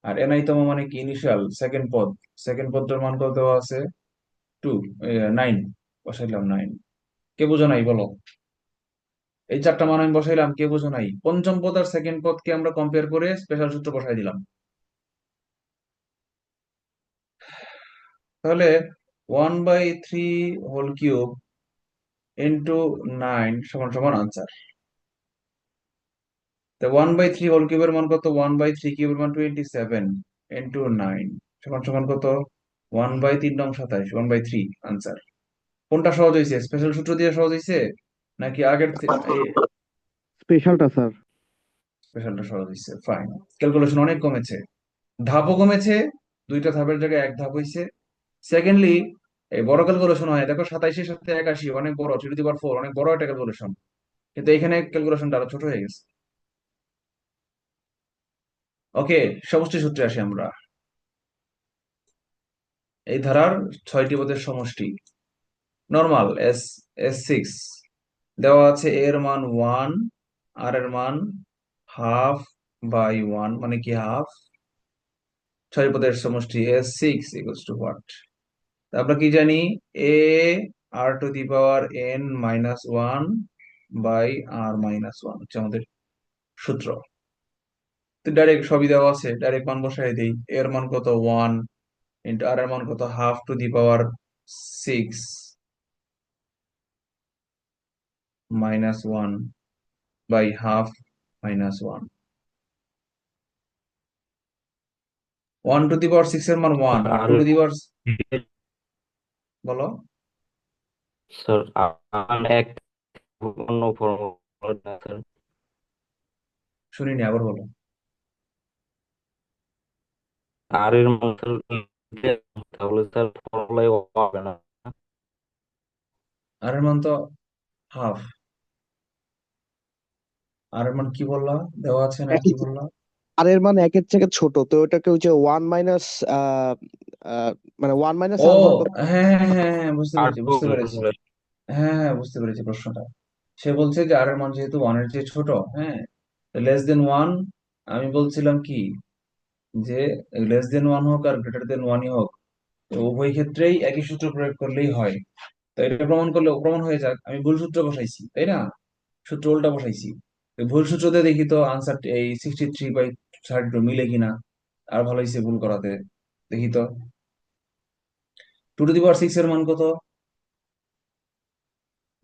আর ni তম মানে কি? ইনিশিয়াল, সেকেন্ড পদ। সেকেন্ড পদটার মান কত দেওয়া আছে? 2, 9 বসাইলাম। 9। কে বুঝো নাই বলো? এই চারটা মান আমি বসাইলাম, কে বুঝো নাই? পঞ্চম পদ আর সেকেন্ড পদকে আমরা কম্পেয়ার করে স্পেশাল সূত্র বসাই দিলাম। তাহলে 1/3 ইন্টু 9 সমান সমান আনসার। তো 1/3 এর মান কত? 1/3 মান 27 ইন্টু 9 সমান সমান কত? 1/3 27, 1/3 আনসার। কোনটা সহজ হয়েছে? স্পেশাল সূত্র দিয়ে সহজ হয়েছে নাকি আগের স্পেশালটা স্যার। স্পেশালটা সহজ হয়েছে? ফাইন। ক্যালকুলেশন অনেক কমেছে, ধাপও কমেছে, দুইটা ধাপের জায়গায় এক ধাপ হয়েছে। সেকেন্ডলি, এই বড় ক্যালকুলেশন হয়, দেখো 27-এর সাথে 81 অনেক বড়, 3 to the power 4 অনেক বড় একটা ক্যালকুলেশন, কিন্তু এখানে ক্যালকুলেশনটা আরো ছোট হয়ে গেছে। ওকে, সমষ্টি সূত্রে আসি আমরা। এই ধারার 6টি পদের সমষ্টি নর্মাল S6 দেওয়া আছে। এর মান 1, আর এর মান ½/1 মানে কি হাফ। 6 পদের সমষ্টি S6 ইকুয়ালস টু হোয়াট? আমরা কি জানি? a r⁻n-1/r-1 হচ্ছে আমাদের সূত্র। তো ডাইরেক্ট সবই দেওয়া আছে, ডাইরেক্ট মান বসাই দেই। এর মান কত? 1 ইন্টু আর এর মান কত? ½ to the power 6 -1 by ½ - 1 to the power 6 এর মান 1 আর আর 2 to the power বলো। স্যার আর এক অন্য ফর্মুলা স্যার। শুনিনি, আবার বলো। আর এর মান স্যার লিখে তাহলে স্যার ফর্মুলায় হবে না। আর এর মান তো হাফ। আর এর মান কি বললা? দেওয়া আছে না, কি বললা? আর এর মান একের থেকে ছোট, তো ওটাকে ওই যে 1 মাইনাস মানে 1 মাইনাস ও আর ওয়ান কত? হ্যাঁ হ্যাঁ হ্যাঁ হ্যাঁ, বুঝতে আর পেরেছি, বুঝতে পেরেছি। হ্যাঁ হ্যাঁ, বুঝতে পেরেছি প্রশ্নটা। সে বলছে যে আর এর মান যেহেতু 1-এর চেয়ে ছোট, হ্যাঁ, less than 1, আমি বলছিলাম কি যে less than 1 হোক আর greater than 1-ই হোক, তো উভয় ক্ষেত্রেই একই সূত্র প্রয়োগ করলেই হয়। তো এটা প্রমাণ করলে প্রমাণ হয়ে যাক, আমি ভুল সূত্র বসাইছি, তাই না? সূত্র উল্টা বসাইছি। তো ভুল সূত্রতে দেখি তো আনসার এই 63/32 মিলে কিনা। আর ভালো হয়েছে ভুল করাতে। দেখি তো 2 to the power 6 এর মান কত?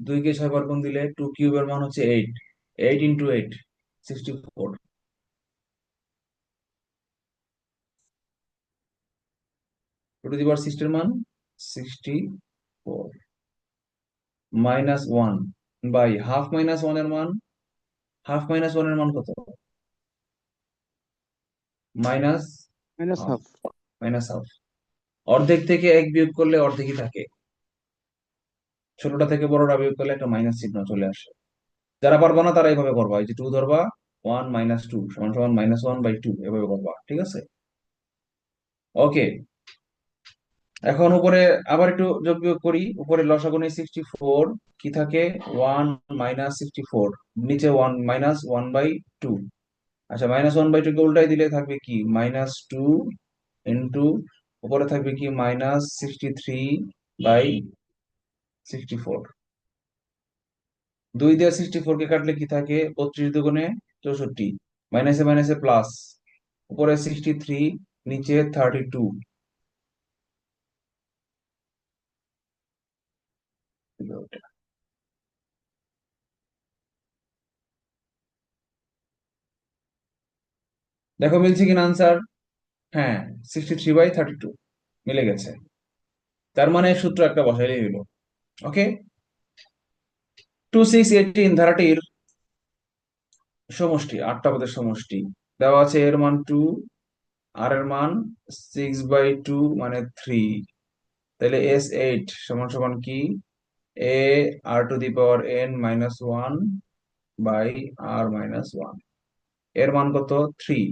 2 কে 6 বার গুণ দিলে 2³ এর মান হচ্ছে 8। 8 ইন্টু 8 64। 2 to the power 6 এর মান 64 -1 বাই ½ - 1 এর মান, ½ - 1 এর মান কত? Minus minus half. Half. Minus half. অর্ধেক থেকে 1 বিয়োগ করলে অর্ধেকই থাকে, ছোটটা থেকে বড়টা বিয়োগ করলে একটা মাইনাস চিহ্ন চলে আসে। যারা পারবা না তারা এইভাবে করবা, এই যে 2 ধরবা, 1 - 2 সমান সমান -1/2 এভাবে করবা, ঠিক আছে? ওকে, এখন উপরে আবার একটু যোগ বিয়োগ করি। উপরে লসাগু নেই 64, কি থাকে? 1 - 64, নিচে 1 -1/2। আচ্ছা, -1/2 কে উল্টাই দিলে থাকবে কি? -2 ইন্টু উপরে থাকবে কি? -63/2। 64। 2 দিয়ে 64 কে কাটলে কি থাকে? 32 দুগুণে 64, মাইনাসে মাইনাসে প্লাস, উপরে 63, নিচে 32। দেখো মিলছে কিনা আনসার? হ্যাঁ, 63/32 মিলে গেছে। তার মানে সূত্র একটা বসাইলেই হলো। ওকে, 2, 6, 18 ধারাটির সমষ্টি, 8টা পদের সমষ্টি দেওয়া আছে। এর মান 2, আর এর মান 6/2 মানে 3। তাহলে S8 সমান সমান কি? a r⁻n-1 by r-1। এর মান কত? 3।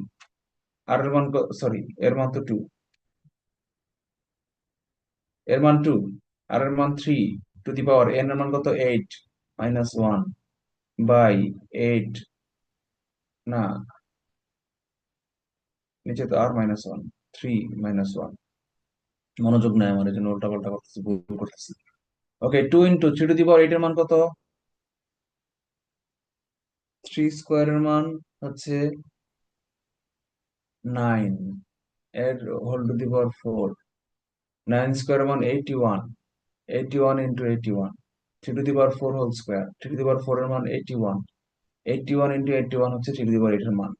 আর এর মান সরি, এর মান তো 2, এর মান 2, আর এর মান 3, n এর মান কত? 8-1 বাই 8, না নিচে তো r-1, 3-1। মনোযোগ নাই আমার, এই জন্য উল্টা পাল্টা করতেছি, ভুল করতেছি। ওকে, 2 × 3^8 এর মান কত? 3 স্কোয়ার এর মান হচ্ছে 9, এর whole to the power 4। 9 square এর মান 81, 81 × 81, 3 to the power 4 whole square. 3 to the power 4 এর মান 81, 81 × 81 হচ্ছে 3 টু দি পাওয়ার 8 এর মান।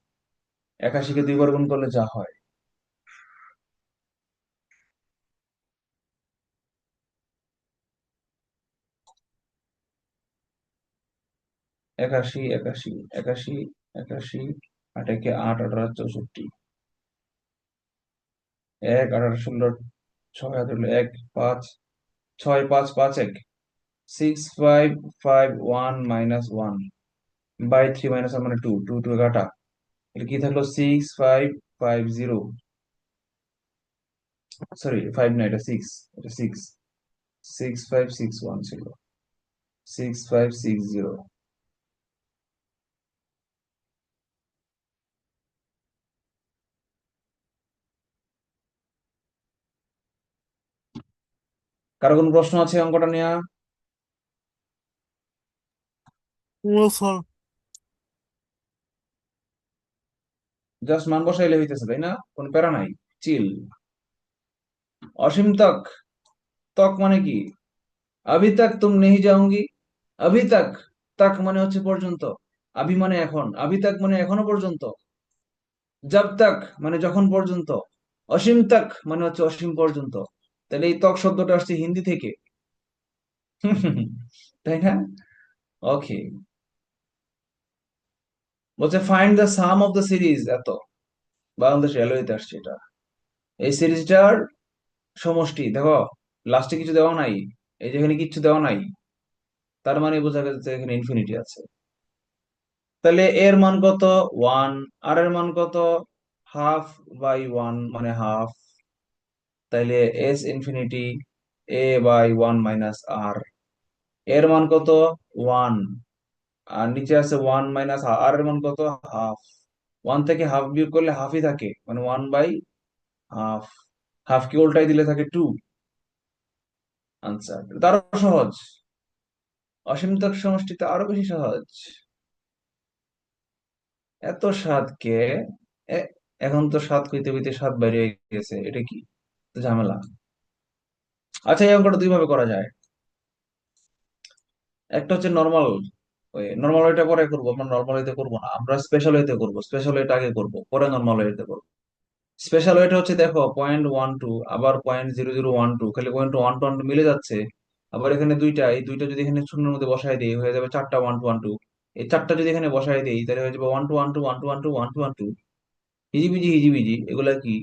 81 কে 2 বার গুণ করলে যা হয়, একাশি, একাশি, একাশি, একাশি, 8 একে 8, 8 64, 1, 8, 16, 6, 1, 5, 6, 5, 5, 1, 6, 5, 5, 1 - 1 বাই 3 - 1 মানে 2, 2, 2 কাটা। এটা কি থাকলো? 6, 5, 5, 0, সরি 5 না, এটা 6, এটা 6, 6, 5, 6, 1 ছিল, 6, 5, 6, 0। কারো কোনো প্রশ্ন আছে অঙ্কটা নিয়ে? No, sir. জাস্ট মান বসাইলে হইতেছে, তাই না? কোনো প্যারা নাই, চিল। অসীম তক, তক মানে কি? अभी तक तुम नहीं जाऊंगी, अभी तक, तक মানে হচ্ছে পর্যন্ত, আভি মানে এখন, अभी तक মানে এখনো পর্যন্ত, जब तक মানে যখন পর্যন্ত, অসীম তক মানে হচ্ছে অসীম পর্যন্ত। তাহলে এই তক শব্দটা আসছে হিন্দি থেকে। তাই না? ওকে, বলছে find the some of the series, এত বাংলাদেশ রেলওয়েতে আসছে এটা। এই সিরিজটার সমষ্টি দেখো, লাস্টে কিছু দেওয়া নাই, এই যেখানে কিছু দেওয়া নাই, তার মানে বোঝা গেছে এখানে ইনফিনিটি আছে। তাহলে এর মান কত? 1, আর এর মান কত? ½/1 মানে হাফ। তাইলে এস ইনফিনিটি a/1 - r, এর মান কত? 1, আর নিচে আছে 1 - আর এর মান কত? হাফ। 1 থেকে হাফ বিয়োগ করলে হাফই থাকে, মানে 1/2। হাফ কে উল্টাই দিলে থাকে 2। আনসার তারও সহজ, অসীমতক সমষ্টিতে আরো বেশি সহজ। এত স্বাদ কে? এখন তো স্বাদ কইতে কইতে স্বাদ বাইরে হয়ে গেছে, এটা কি তো ঝামেলা। আচ্ছা, এই অঙ্কটা দুই ভাবে করা যায়। একটা হচ্ছে নর্মাল ওয়ে, নর্মাল ওয়েটা পরে করবো, আমরা নর্মাল ওয়েতে করবো না, আমরা স্পেশাল ওয়েতে করবো। স্পেশাল ওয়েটা আগে করবো, পরে নর্মাল ওয়েতে করবো। স্পেশাল ওয়েটা হচ্ছে দেখো 0.12, আবার 0.0012, খালি 0.1 মিলে যাচ্ছে। আবার এখানে দুইটা, এই দুইটা যদি এখানে শূন্যের মধ্যে বসাই দিই, হয়ে যাবে 4টা 1 2 1 2। এই 4টা যদি এখানে বসাই দিই, তাহলে হয়ে যাবে 1 2 1 2 1 2 1 2 1 2। হিজিবিজি হিজিবিজি এগুলা কি?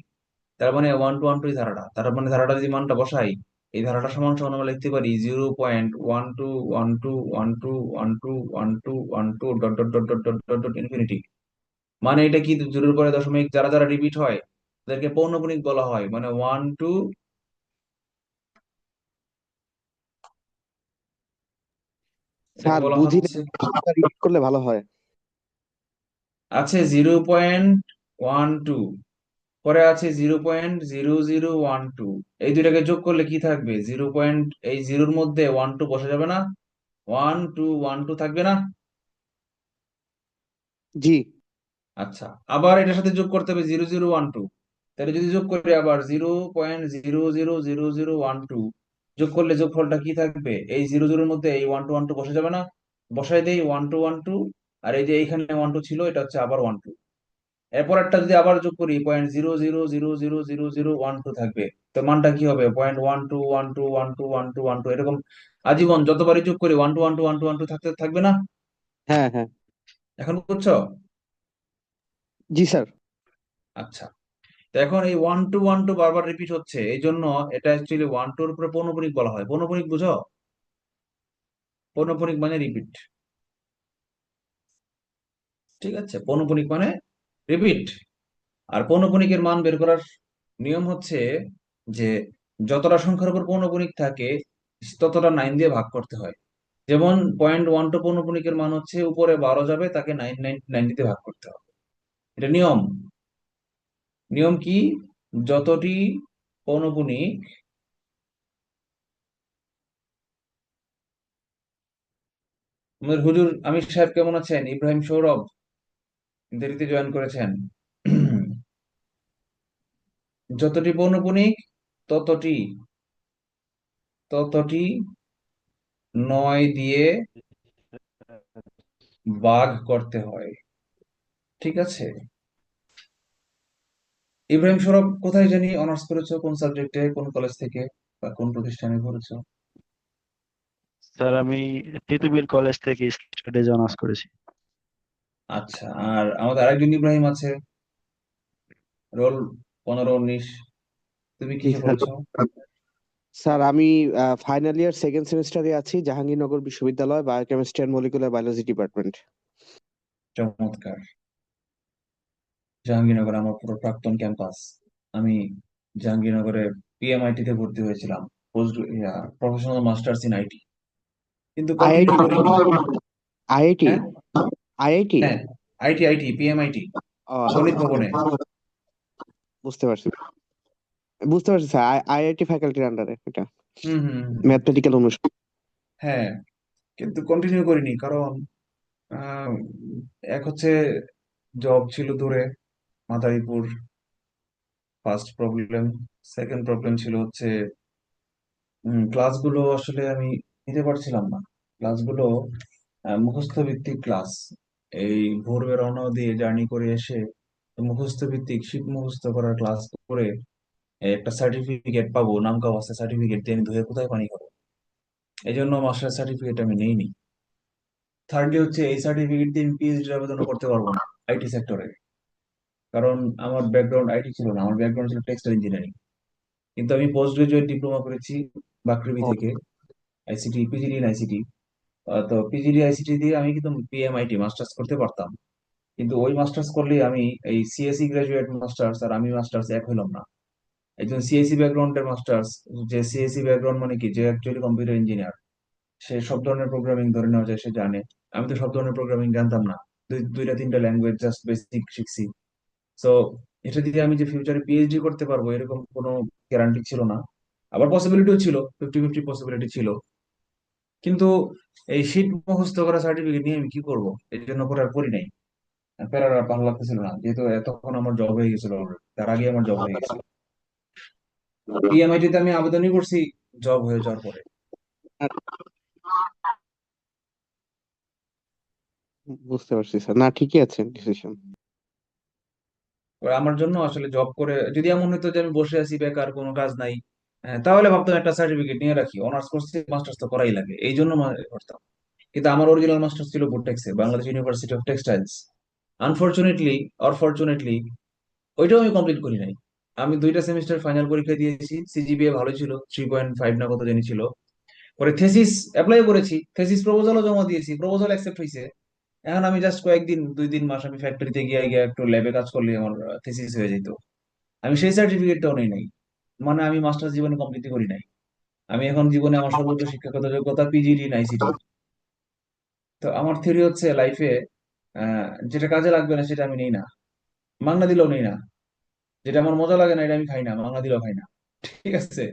তার মানে 1 2 1 2 ধারাটা, তার মানে ধারাটা যদি মানটা বসাই, এই ধারাটা সমান সমান আমরা লিখতে পারি 0.12 1 2 1 2 1 2 1 2 1 2 dot dot dot dot dot dot dot infinity. মানে এটা কি? জোরের পরে দশমিক যারা যারা রিপিট হয় তাদেরকে পৌনঃপুনিক বলা হয়, মানে 1 2, এটাকে স্যার বলা বুঝি হচ্ছে, রিড করলে ভালো হয়। আছে 0.12 পরে আছে 0.0012, এই দুইটাকে যোগ করলে কি থাকবে? এই জিরোর মধ্যে 1 2 বসা যাবে না? 1 2 1 2 থাকবে না? জি। আচ্ছা, আবার এটার সাথে যোগ করতে হবে 0012, তাহলে যদি যোগ করি আবার 0.000012 যোগ করলে যোগফলটা কি থাকবে? এই 00-র মধ্যে এই 1 2 1 2 বসে যাবে না? বসাই দেই 1 2 1 2, আর এই যে এইখানে 1 2 ছিল, এটা হচ্ছে আবার 1 2। এরপর একটা যদি আবার যোগ করি 0.00000012 থাকবে। তো মানটা কি হবে? 0.12 12 12 12 12 এরকম আজীবন যতবারই যোগ করি 1 2 1 2 1 2 1 2 থাকতে থাকবে না? হ্যাঁ, হ্যাঁ। এখন বুঝছো? জি স্যার। আচ্ছা, তো এখন এই 1 2 1 2 বারবার রিপিট হচ্ছে, এই জন্য এটা অ্যাকচুয়ালি 1 2-র উপরে পৌনঃপুনিক বলা হয়। পৌনঃপুনিক বুঝো? পৌনঃপুনিক মানে রিপিট। ঠিক আছে, পৌনঃপুনিক মানে রিপিট। আর পৌনঃপুনিকের মান বের করার নিয়ম হচ্ছে যে যতটা সংখ্যার উপর পৌনঃপুনিক থাকে ততটা 9 দিয়ে ভাগ করতে হয়। যেমন 0.12 পৌনঃপুনিকের মান হচ্ছে উপরে 12 যাবে, তাকে 9 দিয়ে ভাগ করতে হবে। এটা নিয়ম। নিয়ম কি? যতটি পৌনঃপুনিক আমাদের হুজুর আমির সাহেব কেমন আছেন? ইব্রাহিম সৌরভ দেরিতে জয়েন করেছেন। যতটি পৌনঃপুনিক ততটি ততটি 9 দিয়ে ভাগ করতে হয়। ঠিক আছে? ইব্রাহিম সৌরভ কোথায় জানি অনার্স করেছো? কোন সাবজেক্টে, কোন কলেজ থেকে বা কোন প্রতিষ্ঠানে পড়েছো? স্যার আমি তিতুমির কলেজ থেকে স্টাডিজ অনার্স করেছি। আচ্ছা, আর আমাদের আরেকজন ইব্রাহিম আছে, রোল 15 19। তুমি জি কিসে স্যার। পড়েছো? স্যার আমি ফাইনাল ইয়ার সেকেন্ড সেমিস্টারে আছি, জাহাঙ্গীরনগর বিশ্ববিদ্যালয়, biochemistry and molecular biology department. চমৎকার। জাহাঙ্গীরনগর আমার পুরো প্রাক্তন ক্যাম্পাস। আমি জাহাঙ্গীরনগরে পিএমআইটি তে ভর্তি হয়েছিলাম, post professional masters in IT, কিন্তু আইআইটি, কন্টিনিউ করিনি। আইআইটি, হ্যাঁ, আইআইটি। হ্যাঁ, আইটি পিএমআইটি, ও আচ্ছা গণিত আচ্ছা। ভবনে। বুঝতে পারছি, বুঝতে পারছি স্যার, আইআইটি ফ্যাকাল্টির আন্ডারে এটা, হুম হুম হুম, ম্যাথমেটিক্যাল অনুষদ। হ্যাঁ, কিন্তু কন্টিনিউ করিনি কারণ আহ, এক হচ্ছে জব ছিল দূরে, Madaripur, first problem. Second problem ছিল হচ্ছে ক্লাসগুলো আসলে আমি নিতে পারছিলাম না। ক্লাসগুলো মুখস্থ ভিত্তিক ক্লাস। এই ভোরবে রওনা দিয়ে জার্নি করে এসে মুখস্থ ভিত্তিক শীত মুখস্থ করার ক্লাস করে একটা সার্টিফিকেট পাবো, নাম কাওয়া আছে, সার্টিফিকেট দিয়ে আমি ধুয়ে কোথায় পানি খাবো? এই জন্য মাস্টার সার্টিফিকেট আমি নিইনি। থার্ডলি হচ্ছে এই সার্টিফিকেট দিয়ে আমি পিএইচডি আবেদন করতে পারবো না আইটি সেক্টরে, কারণ আমার ব্যাকগ্রাউন্ড আইটি ছিল না, আমার ব্যাকগ্রাউন্ড ছিল টেক্সটাইল ইঞ্জিনিয়ারিং। কিন্তু আমি পোস্ট গ্রাজুয়েট ডিপ্লোমা করেছি বাকৃবি ও, থেকে, আইসিটি, পিজিডি ইন আইসিটি। তো পিজিডি আইসিটি দিয়ে আমি কিন্তু পিএমআইটি মাস্টার্স করতে পারতাম, কিন্তু ওই মাস্টার্স করলে আমি এই সিএসসি গ্রাজুয়েট মাস্টার্স আর আমি মাস্টার্স এক হইলাম না। একজন সিএসসি ব্যাকগ্রাউন্ডের মাস্টার্স, যে সিএসসি ব্যাকগ্রাউন্ড মানে কি, যে অ্যাকচুয়ালি কম্পিউটার ইঞ্জিনিয়ার, সে সব ধরনের প্রোগ্রামিং ধরে নেওয়া যায়, সে জানে। আমি তো সব ধরনের প্রোগ্রামিং জানতাম না, দুইটা তিনটা ল্যাঙ্গুয়েজ জাস্ট বেসিক শিখছি। সো এটা দিয়ে আমি যে ফিউচারে পিএইচডি করতে পারবো এরকম কোনো গ্যারান্টি ছিল না। আবার পসিবিলিটিও ছিল, 50-50 পসিবিলিটি ছিল। কিন্তু এই শীত মুখস্থ করা সার্টিফিকেট নিয়ে আমি কি করব? এই জন্য পরে আর পড়ি নাই। প্যারার আর ভালো লাগতেছিল না, যেহেতু তখন আমার জব হয়ে গেছিল already। তার আগে আমার জব হয়ে গেছিল। পিএমআইটি তে আমি আবেদনই করছি জব হয়ে যাওয়ার পরে। বুঝতে পারছি স্যার, না ঠিকই আছে ডিসিশন। এবার আমার জন্য আসলে জব করে যদি এমন হতো যে আমি বসে আছি বেকার, কোনো কাজ নাই, তাহলে ভাবতাম একটা সার্টিফিকেট নিয়ে রাখি, অনার্স করছি, মাস্টার্স তো করাই লাগে, এই জন্য করতাম। কিন্তু আমার অরিজিনাল মাস্টার্স ছিল বুটেক্সে, Bangladesh university of textiles. Unfortunately or fortunately ওইটাও আমি কমপ্লিট করি নাই। আমি দুইটা সেমিস্টার ফাইনাল পরীক্ষা দিয়েছি, সিজিপিএ ভালো ছিল, 3.5 না কত জানি ছিল। পরে থেসিস অ্যাপ্লাই করেছি, থেসিস প্রপোজালও জমা দিয়েছি, প্রপোজাল অ্যাকসেপ্ট হয়েছে। এখন আমি জাস্ট কয়েকদিন, 2 3 মাস আমি ফ্যাক্টরিতে গিয়ে গিয়ে একটু ল্যাবে কাজ করলে আমার থেসিস হয়ে যেত। আমি সেই সার্টিফিকেটটাও নেই নাই, মানে আমি মাস্টার্স জীবনে কমপ্লিট করি নাই। আমি এখন জীবনে আমার সর্বোচ্চ শিক্ষাগত যোগ্যতা পিজিডি ইন আইসিটি। তো আমার থিওরি হচ্ছে লাইফে যেটা কাজে লাগবে না সেটা আমি নেই না, মাগনা দিলেও নেই না। যেটা আমার মজা লাগে না এটা আমি খাই না, বাংলা দিলেও খাই না। ঠিক আছে,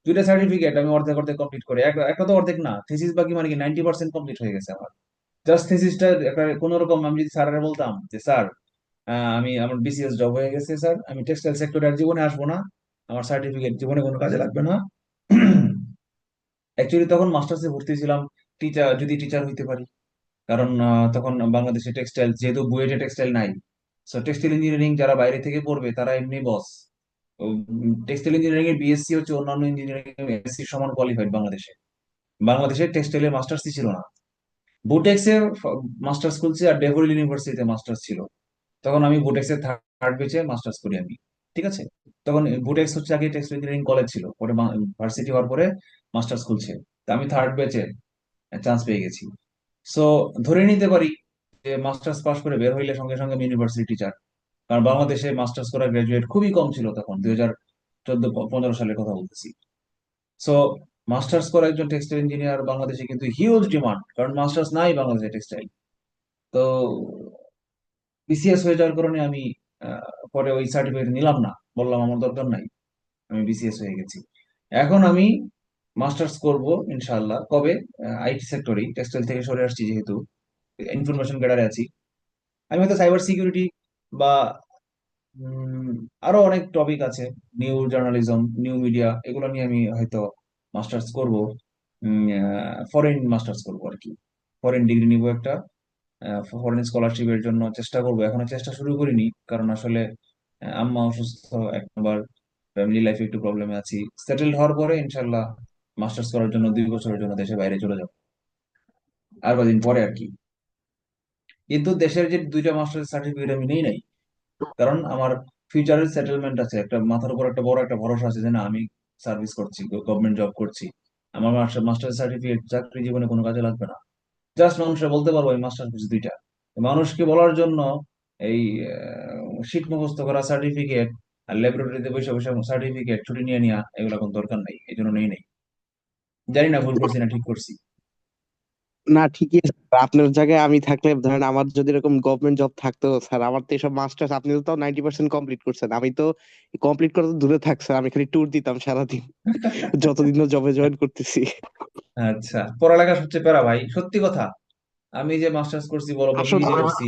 দুইটা সার্টিফিকেট আমি অর্ধেক অর্ধেক কমপ্লিট করে, একটা তো অর্ধেক না, থিসিস বাকি মানে কি 90% কমপ্লিট হয়ে গেছে আমার। জাস্ট থিসিসটা একটা কোন রকম আমি যদি স্যারের বলতাম যে স্যার, আমি আমার বিসিএস জব হয়ে গেছে স্যার, আমি টেক্সটাইল সেক্টরে আর জীবনে আসবো না, আমার সার্টিফিকেট জীবনে কোনো কাজে লাগবে না। অ্যাকচুয়ালি তখন মাস্টার্সে ভর্তি ছিলাম টিচার, যদি টিচার হইতে পারি। কারণ তখন বাংলাদেশে টেক্সটাইল যেহেতু বুয়েটে টেক্সটাইল নাই, সো টেক্সটাইল ইঞ্জিনিয়ারিং যারা বাইরে থেকে পড়বে তারা এমনি বস। টেক্সটাইল ইঞ্জিনিয়ারিং এর বিএসসি হচ্ছে অন্যান্য ইঞ্জিনিয়ারিং এমএসসি সমান কোয়ালিফাইড বাংলাদেশে। বাংলাদেশে টেক্সটাইলের মাস্টার্সই ছিল না। বুটেক্সে মাস্টার্স খুলছে আর ডেভেল ইউনিভার্সিটিতে মাস্টার্স ছিল। তখন আমি বুটেক্সের থার্ড ব্যাচে মাস্টার্স করি আমি। ঠিক আছে, তখন বুটেক্স হচ্ছে আগে টেক্সটাইল ইঞ্জিনিয়ারিং কলেজ ছিল, পরে ভার্সিটি হওয়ার পরে মাস্টার্স খুলছে। তা আমি থার্ড ব্যাচে চান্স পেয়ে গেছি। সো ধরে নিতে পারি যে মাস্টার্স পাশ করে বের হইলে সঙ্গে সঙ্গে আমি ইউনিভার্সিটি টিচার। কারণ বাংলাদেশে মাস্টার্স করা গ্রাজুয়েট খুবই কম ছিল তখন, 2014-15 সালের কথা বলতেছি। সো মাস্টার্স করা একজন টেক্সটাইল ইঞ্জিনিয়ার বাংলাদেশে কিন্তু হিউজ ডিমান্ড, কারণ মাস্টার্স নাই বাংলাদেশে টেক্সটাইল। তো বিসিএস হয়ে যাওয়ার কারণে আমি পরে ওই সার্টিফিকেট নিলাম না, বললাম আমার দরকার নাই, আমি বিসিএস হয়ে গেছি। এখন আমি মাস্টার্স করব ইনশাআল্লাহ। কবে? আইটি সেক্টরেই, টেক্সটাইল থেকে সরে আসছি যেহেতু, ইনফরমেশন ক্যাডারে আছি। আমি হয়তো সাইবার সিকিউরিটি বা উম, আরো অনেক টপিক আছে, নিউ জার্নালিজম, নিউ মিডিয়া, এগুলো নিয়ে আমি হয়তো মাস্টার্স করব। ফরেন মাস্টার্স করব আর কি, ফরেন ডিগ্রি নিব একটা, ফরেন স্কলারশিপের জন্য চেষ্টা করব। এখনো চেষ্টা শুরু করিনি, কারণ আসলে আম্মা অসুস্থ, একবার ফ্যামিলি লাইফে একটু প্রবলেমে আছি। সেটেলড হওয়ার পরে ইনশাল্লাহ মাস্টার্স করার জন্য 2 বছরের জন্য দেশের বাইরে চলে যাব, আর কদিন পরে আর কি। কিন্তু দেশের যে দুইটা মাস্টার্স সার্টিফিকেট আমি নেই নাই, কারণ আমার ফিউচারের সেটেলমেন্ট আছে, একটা মাথার উপর একটা বড় একটা ভরসা আছে যে না আমি সার্ভিস করছি, গভর্নমেন্ট জব করছি। আমার মাস্টার সার্টিফিকেট চাকরি জীবনে কোনো কাজে লাগবে না। জাস্ট মানুষরা বলতে পারবো এই মাস্টার করছি দুইটা। মানুষকে বলার জন্য এই শীট মুখস্থ করা সার্টিফিকেট আর ল্যাবরেটরিতে বসে বসে সার্টিফিকেট ছুটি নিয়ে নেওয়া, এগুলো কোনো দরকার নাই, এই জন্য নেই নাই। জানি না ভুল করছি না ঠিক করছি। না, ঠিকই আছে। আপনার জায়গায় আমি থাকলে, ধরেন আমার যদি এরকম গভর্নমেন্ট জব থাকতো স্যার, আমার তো এসব মাস্টার্স, আপনি তো তাও 90% কমপ্লিট করছেন, আমি তো কমপ্লিট করা তো দূরে থাক স্যার, আমি খালি ট্যুর দিতাম সারাদিন যতদিন না জবে জয়েন করতেছি। আচ্ছা, পড়ালেখা সবচেয়ে প্যারা ভাই, সত্যি কথা। আমি যে মাস্টার্স করছি বলো বা আসলে পিএইচডি করছি,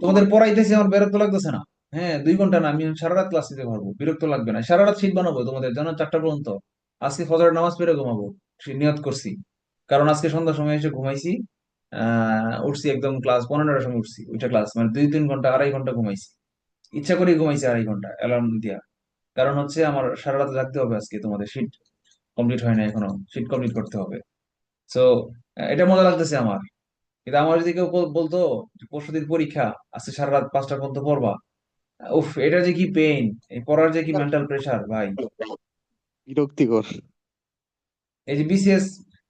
তোমাদের পড়াইতেছি আমার বিরক্ত লাগতেছে না। হ্যাঁ, 2 ঘন্টা না, আমি সারা রাত ক্লাস নিতে পারবো, বিরক্ত লাগবে না। সারা রাত শীট বানাবো তোমাদের জন্য 4টা পর্যন্ত। আজকে ফজরের নামাজ পড়ে ঘুমাবো, সে নিয়ত করছি। কারণ আজকে সন্ধ্যার সময় এসে ঘুমাইছি, উঠছি একদম ক্লাস 15টার সময় উঠছি, ওইটা ক্লাস মানে 2-3 ঘন্টা, 2.5 ঘন্টা ঘুমাইছি। ইচ্ছা করেই ঘুমাইছি 2.5 ঘন্টা অ্যালার্ম দিয়া। কারণ হচ্ছে আমার সারা রাত জাগতে হবে, আজকে তোমাদের শীট কমপ্লিট হয় না এখনো, শীট কমপ্লিট করতে হবে। সো এটা মজা লাগতেছে আমার। কিন্তু আমার যদি কেউ বলতো যে পরশুদিন পরীক্ষা, আজকে সারা রাত 5টা পর্যন্ত পড়বা, উফ, এটা যে কি পেইন, এই পড়ার যে কি মেন্টাল প্রেসার ভাই। বিরক্তিকর। এই যে বিসিএস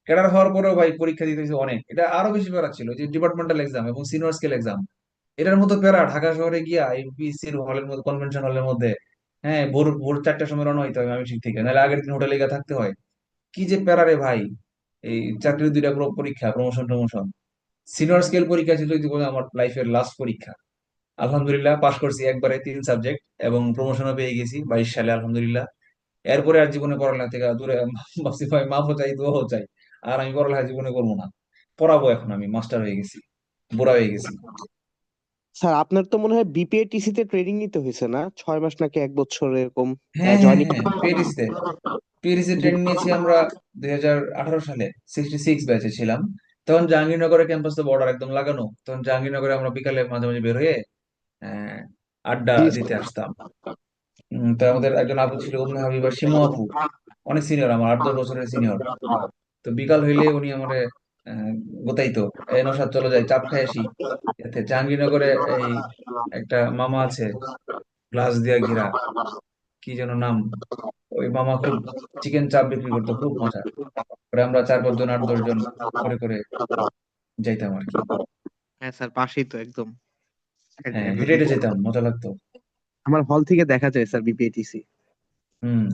ক্যাডার হওয়ার পরেও ভাই পরীক্ষা দিতে হয়েছে অনেক, এটা আরো বেশি প্যারা ছিল, যে ডিপার্টমেন্টাল এক্সাম এবং সিনিয়র স্কেল এক্সাম। এটার মতো প্যারা ঢাকা শহরে গিয়া ইউপিএসসির হলের মধ্যে, কনভেনশন হলের মধ্যে, হ্যাঁ, ভোর ভোর 4টার সময় রওনা হইতে হবে আমি ঠিক থেকে, নাহলে আগের দিন হোটেলে গিয়ে থাকতে হয়। কি যে প্যারা রে ভাই। এই চাকরির দুইটা পরীক্ষা, প্রমোশন টমোশন, সিনিয়র স্কেল পরীক্ষা ছিল যদি বলে আমার লাইফের লাস্ট পরীক্ষা। আলহামদুলিল্লাহ পাশ করছি একবারে 3 সাবজেক্ট, এবং প্রমোশনও পেয়ে গেছি 22 সালে আলহামদুলিল্লাহ। এরপরে আর জীবনে পড়ালেখা থেকে দূরে ভাবছি ভাই, মাফও চাই দোয়াও চাই, আর আমি পড়ালেখা জীবনে করবো না। পড়াবো এখন, আমি মাস্টার হয়ে গেছি, বুড়া হয়ে গেছি। স্যার আপনার তো মনে হয় বিপিএটিসি তে ট্রেনিং নিতে হয়েছে না, 6 মাস নাকি 1 বছর এরকম হ্যাঁ হ্যাঁ জয়নিং? হ্যাঁ, পিএটিসিতে, পিএটিসি ট্রেনিং নিয়েছি আমরা 2018 সালে, 66 ব্যাচে ছিলাম। তখন জাহাঙ্গীরনগরের ক্যাম্পাস তো বর্ডার একদম লাগানো, তখন জাহাঙ্গীরনগরে আমরা বিকালে মাঝে মাঝে বের হয়ে আহ, আড্ডা জি দিতে স্যার। আসতাম। তো আমাদের একজন আপু ছিল, উম্মে হাবিবা, শিমু আপু, অনেক সিনিয়র, আমার 8-10 বছরের সিনিয়র। তো বিকাল হইলে উনি আমারে আহ, গোতাইতো, এই নশাদ চলে যায়, চাপ খাই আসি। এতে জাহাঙ্গীরনগরে এই একটা মামা আছে, গ্লাস দিয়া ঘেরা, কি যেন নাম, ওই মামা খুব চিকেন চাপ বিক্রি করতো, খুব মজা করে। আমরা 4-5 জন, 8-10 জন করে করে যাইতাম আর কি। হ্যাঁ স্যার, পাশেই তো একদম। হ্যাঁ, হেঁটে হেঁটে যেতাম, মজা লাগতো। আমার হল থেকে দেখা যায় স্যার বিপিএটিসি। হম,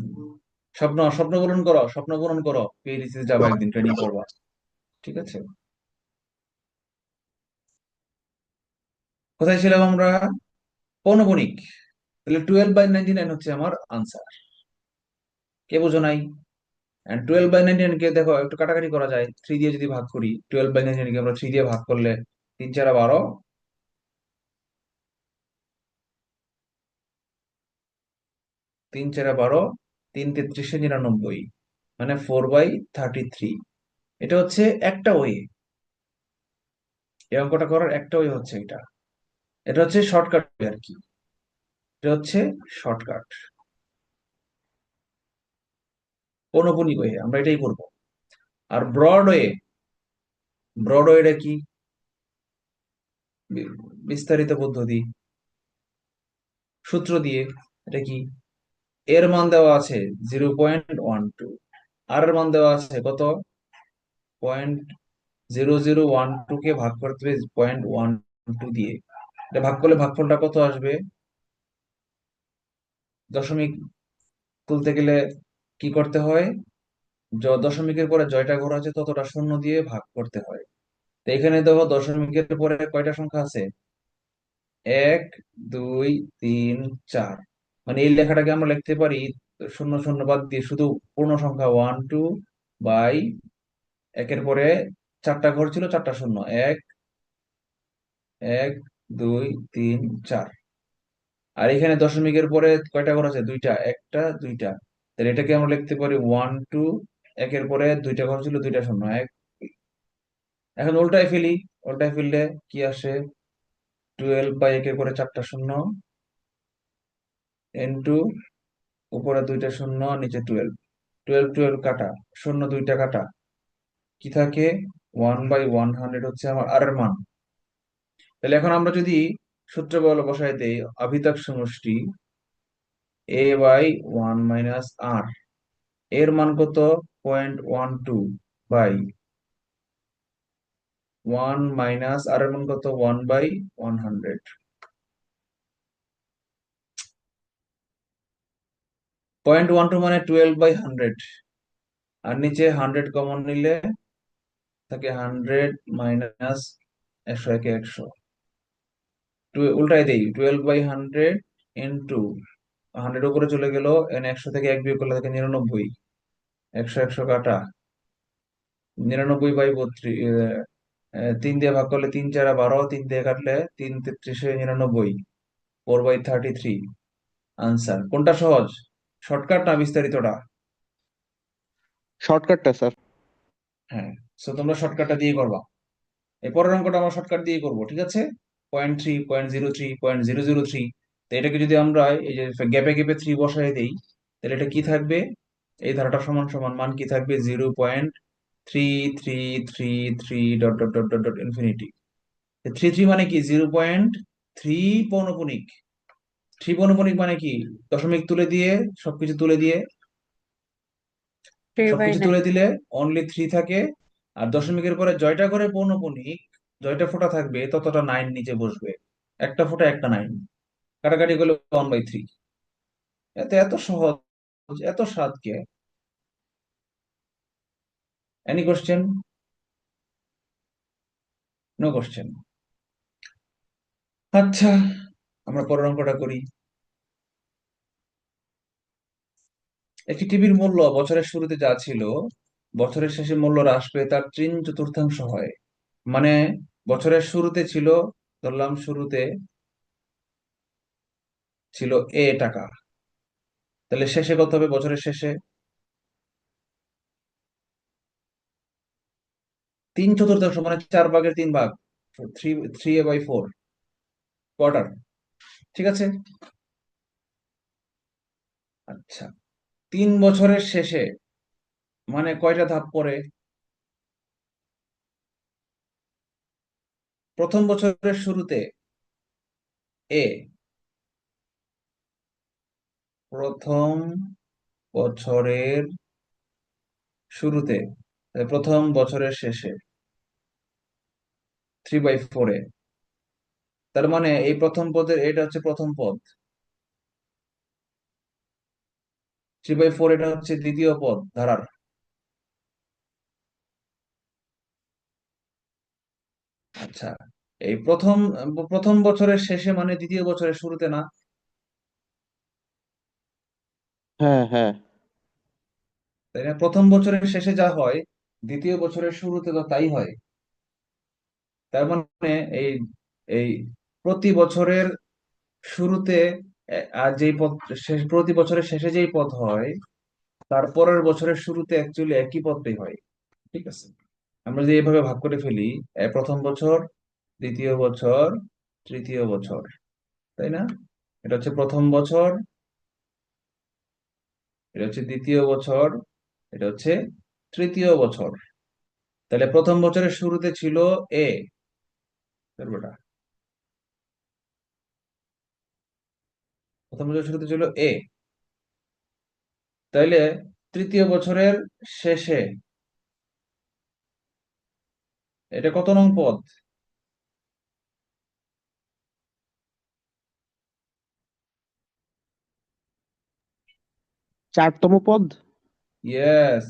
স্বপ্ন স্বপ্ন পূরণ করো, স্বপ্ন পূরণ করো, পিএডিসি যাবা একদিন, ট্রেনিং করবা। ঠিক আছে, কোথায় ছিলাম আমরা? পৌনপুনিক। তাহলে 12/99 হচ্ছে আমার আনসার। কে বোঝো নাই? 12/99 কে দেখো একটু কাটাকাটি করা যায়, 3 দিয়ে যদি ভাগ করি, 12/99 কে আমরা 3 দিয়ে ভাগ করলে 3 4 12, 3 4 12, 3 3 99, মানে 4/33। এটা হচ্ছে একটা ওয়ে, এই অঙ্কটা করার একটা ওয়ে হচ্ছে এটা। এটা হচ্ছে শর্টকাট আর কি, এটা হচ্ছে শর্টকাট পৌনঃপুনিক ওয়ে, আমরা এটাই করব। আর ব্রড ওয়েটা কি? বি- বিস্তারিত পদ্ধতি, সূত্র দিয়ে। এটা কি? এর মান দেওয়া আছে 0.12, আর এর মান দেওয়া আছে কত? 0.0012 কে ভাগ করতে হবে 0.12 দিয়ে। এটা ভাগ করলে ভাগফলটা কত আসবে? দশমিক তুলতে গেলে কি করতে হয়? দশমিকের পরে জয়টা ঘর আছে ততটা শূন্য দিয়ে ভাগ করতে হয়। তো এখানে দেখো দশমিকের পরে কয়টা সংখ্যা আছে? 1 2 3 4, মানে এই লেখাটাকে আমরা লিখতে পারি শূন্য শূন্য বাদ দিয়ে শুধু পূর্ণ সংখ্যা 1 2 একের পরে চারটা ঘর ছিল, চারটা শূন্য, 1 1 2 3 4। আর এখানে দশমিকের পরে কয়টা ঘর আছে? দুইটা, একটা দুইটা। তাহলে এটাকে আমরা লিখতে পারি 1 2, একের পরে দুইটা ঘর ছিল, দুইটা শূন্য, এক। এখন উল্টায় ফেলি, উল্টায় ফেললে কি আসে? 12/একের পরে চারটা শূন্য, ইন্টু উপরে দুইটা শূন্য, নিচে 12, 12 12 কাটা, শূন্য দুইটা কাটা, কি থাকে? 1/100 হচ্ছে আমার আর এর মান। তাহলে এখন আমরা যদি সূত্র বলে বসাই দেই, আভিতক সমষ্টি a/1 - r, এর মান কত? 0.12 বাই 1 মাইনাস আর এর মান কত? 1/100। 0.12 মানে 12/100, আর নিচে 100 কমন নিলে থাকে 100 মাইনাস 100 × 100। উল্টাই দেই, 12/100 ইন্টু 100 উপরে চলে গেল, 100 থেকে 1 বিয়োগ করলে থাকে 99, 100 100 কাটা, 99/32, 3 দিয়ে ভাগ করলে 3 4 12, 3 দিয়ে কাটলে 3 3 99, 4/33 আনসার। কোনটা সহজ, শর্টকাট না বিস্তারিতটা? শর্টকাটটা স্যার। হ্যাঁ, তো তোমরা শর্টকাটটা দিয়ে করবা। এই পরের অঙ্কটা আমরা শর্টকাট দিয়ে করবো, ঠিক আছে? 0.3 0.03 0.003। তো এটাকে যদি আমরা এই যে গ্যাপে গ্যাপে 3 বসাই দেই, তাহলে এটা কি থাকবে? এই ধারাটা সমান সমান মান কি থাকবে? 0.3333 dot dot dot dot dot infinity. 3 3 মানে কি? 0.3 পৌনঃপুনিক। 3 পৌনঃপুনিক মানে কি? দশমিক তুলে দিয়ে, সবকিছু তুলে দিয়ে, থ্রি বাই সবকিছু নাইন তুলে দিলে অনলি 3 থাকে। আর দশমিকের পরে জয়টা করে পৌনঃপুনিক, জয়টা ফোঁটা থাকবে ততটা 9 নিচে বসবে। একটা ফোঁটা একটা 9, কাটাকাটি করলে 1/3। এত এত সহজ, এত সাদকে। Any question? No question. আচ্ছা, আমরা পরের অঙ্কটা করি। একটি টিভির মূল্য বছরের শুরুতে যা ছিল, বছরের শেষে মূল্য হ্রাস পেয়ে তার 3/4 হয়। মানে বছরের শুরুতে ছিল, ধরলাম শুরুতে ছিল টাকা, তাহলে শেষে কত হবে? বছরের শেষে 3/4, মানে 4/3 ভাগ, থ্রি, 3/4 কোয়ার্টার, ঠিক আছে? আচ্ছা, 3 বছরের শেষে মানে কয়টা ধাপ পড়ে? প্রথম বছরের শুরুতে এ, প্রথম বছরের শুরুতে, প্রথম বছরের শেষে 3/4, তার মানে এই প্রথম পদের এটা হচ্ছে প্রথম পদ, 3/4 এটা হচ্ছে দ্বিতীয় পদ ধারার। আচ্ছা, এই প্রথম প্রথম বছরের শেষে মানে দ্বিতীয় বছরের শুরুতে না? হ্যাঁ, হ্যাঁ। তাই না? প্রথম বছরের শেষে যা হয় দ্বিতীয় বছরের শুরুতে তো তাই হয়। তার মানে এই এই প্রতি বছরের শুরুতে আর যেই পদ শেষ, প্রতি বছরের শেষে যেই পদ হয় তারপরের বছরের শুরুতে অ্যাকচুয়ালি একই পদটাই হয়। ঠিক আছে, আমরা যদি এইভাবে ভাগ করে ফেলি, প্রথম বছর, দ্বিতীয় বছর, তৃতীয় বছর, তাই না? এটা হচ্ছে প্রথম বছর, এটা হচ্ছে দ্বিতীয় বছর, এটা হচ্ছে তৃতীয় বছর। তাহলে প্রথম বছরের শুরুতে ছিল এ, বেটা, প্রথম বছরের শুরুতে ছিল এ। তাইলে তৃতীয় বছরের শেষে এটা কত নং পদ? চারতম পদ। ইয়েস,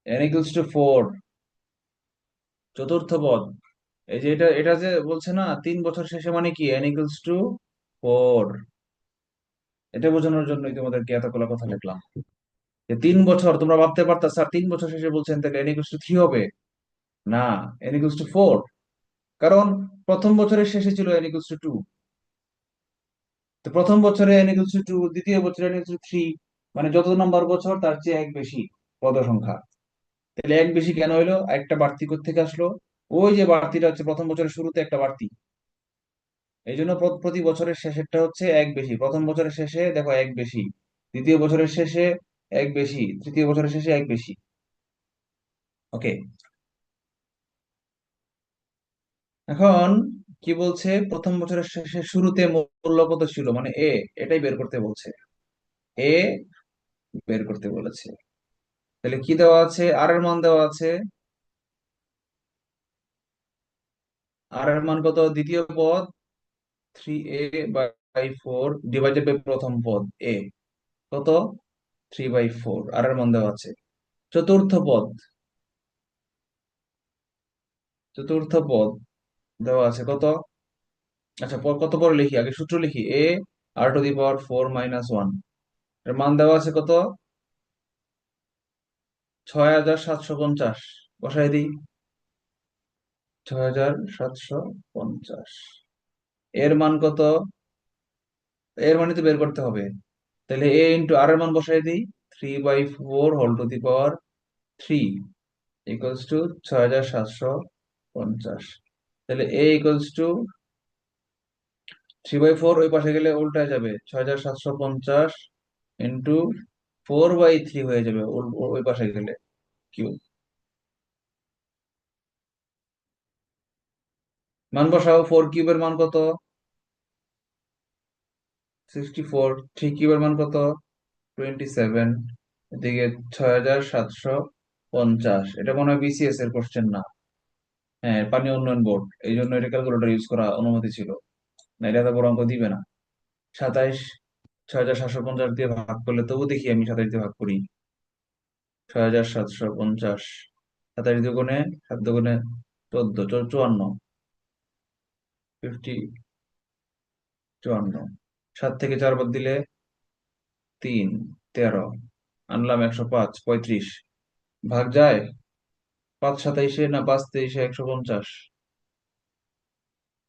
n equals to 4, চতুর্থ পদ। এই যে এটা এটা যে বলছে না 3 বছর শেষে, মানে কি n equals to 4। এটা বোঝানোর জন্যই তোমাদেরকে এতগুলো কথা লিখলাম, যে 3 বছর তোমরা ভাবতে পারতা স্যার 3 বছর শেষে বলছেন তাহলে n equals to 3 হবে। না, n equals to 4, কারণ প্রথম বছরের শেষে ছিল n equals to 2। তো প্রথম বছরে n equals to 2, দ্বিতীয় বছরে n equals to 3, মানে যত নম্বর বছর তার চেয়ে এক বেশি পদ সংখ্যা। তাহলে এক বেশি কেন হইলো? একটা বাড়তি থেকে আসলো, ওই যে বাড়তিটা হচ্ছে প্রথম বছরের শুরুতে একটা বাড়তি। এই জন্য প্রতি বছরের শেষেরটা হচ্ছে এক বেশি। প্রথম বছরের শেষে দেখো এক বেশি, দ্বিতীয় বছরের শেষে এক বেশি, তৃতীয় বছরের শেষে এক বেশি। ওকে, এখন কি বলছে? প্রথম বছরের শেষে শুরুতে মূল্য কত ছিল, মানে এ, এটাই বের করতে বলছে। এ বের করতে বলেছে। তাহলে কি দেওয়া আছে? আর এর মান দেওয়া আছে। আর এর মান কত? দ্বিতীয় পদ 3a/4 ডিভাইডেড বাই প্রথম পদ এ, কত? 3/4। আর এর মান দেওয়া আছে। চতুর্থ পদ, চতুর্থ পদ দেওয়া আছে কত? আচ্ছা, কত পরে লিখি, আগে সূত্র লিখি। a r⁴ এর মান দেওয়া আছে কত? 6750। বসাই দিই, 6750। এর মান কত? এর মানে তো বের করতে হবে। তাহলে এ ইন্টু আর এর মান বসাই দিই, 3/4 ইকুয়ালস টু 6750। তাহলে এ ইকুয়ালস টু 3/4, ওই পাশে গেলে উল্টায় যাবে, 6750 ইন্টু 4/3 হয়ে যাবে ওই পাশে গেলে, কিউব। মান বসাও, 4 কিউবের মান কত? 64। 3 কিউবের মান কত? 27। এদিকে 6750। এটা মনে হয় বিসিএস এর কোশ্চেন না। হ্যাঁ, পানি উন্নয়ন বোর্ড, এই জন্য এটা ক্যালকুলেটর ইউজ করা অনুমতি ছিল, না এটা তো বড় অঙ্ক দিবে না। 27 6750 দিয়ে ভাগ করলে, তবু দেখি আমি 27 দিয়ে ভাগ করি। 6750, 27 দুগুণে, 7 দুগুণে 14, 54, 54। 7 থেকে 4 বাদ দিলে 3, 13, আনলাম 105, 35। ভাগ যায় 5 27-এ, না 5 23-এ 150।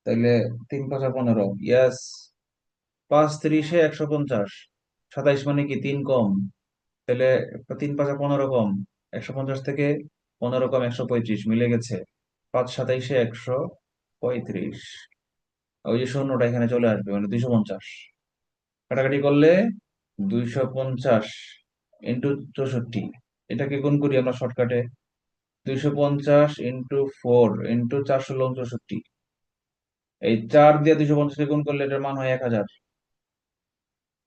তাইলে 3 5 15, ইয়াস, 5 30-এ 150। 27 মানে কি 3 কম, তাহলে 3 5 15 কম, 150 থেকে 15 কম 135, মিলে গেছে। 5 27-এ 135। ওই যে শূন্যটা এখানে চলে আসবে, মানে 250। কাটাকাটি করলে 250 ইন্টু 64। এটাকে গুণ করি আমরা শর্টকাটে, 250 ইন্টু 4 ইন্টু 4 × 64। এই 4 দিয়ে 250-কে গুণ করলে এটার মান হয় 1000।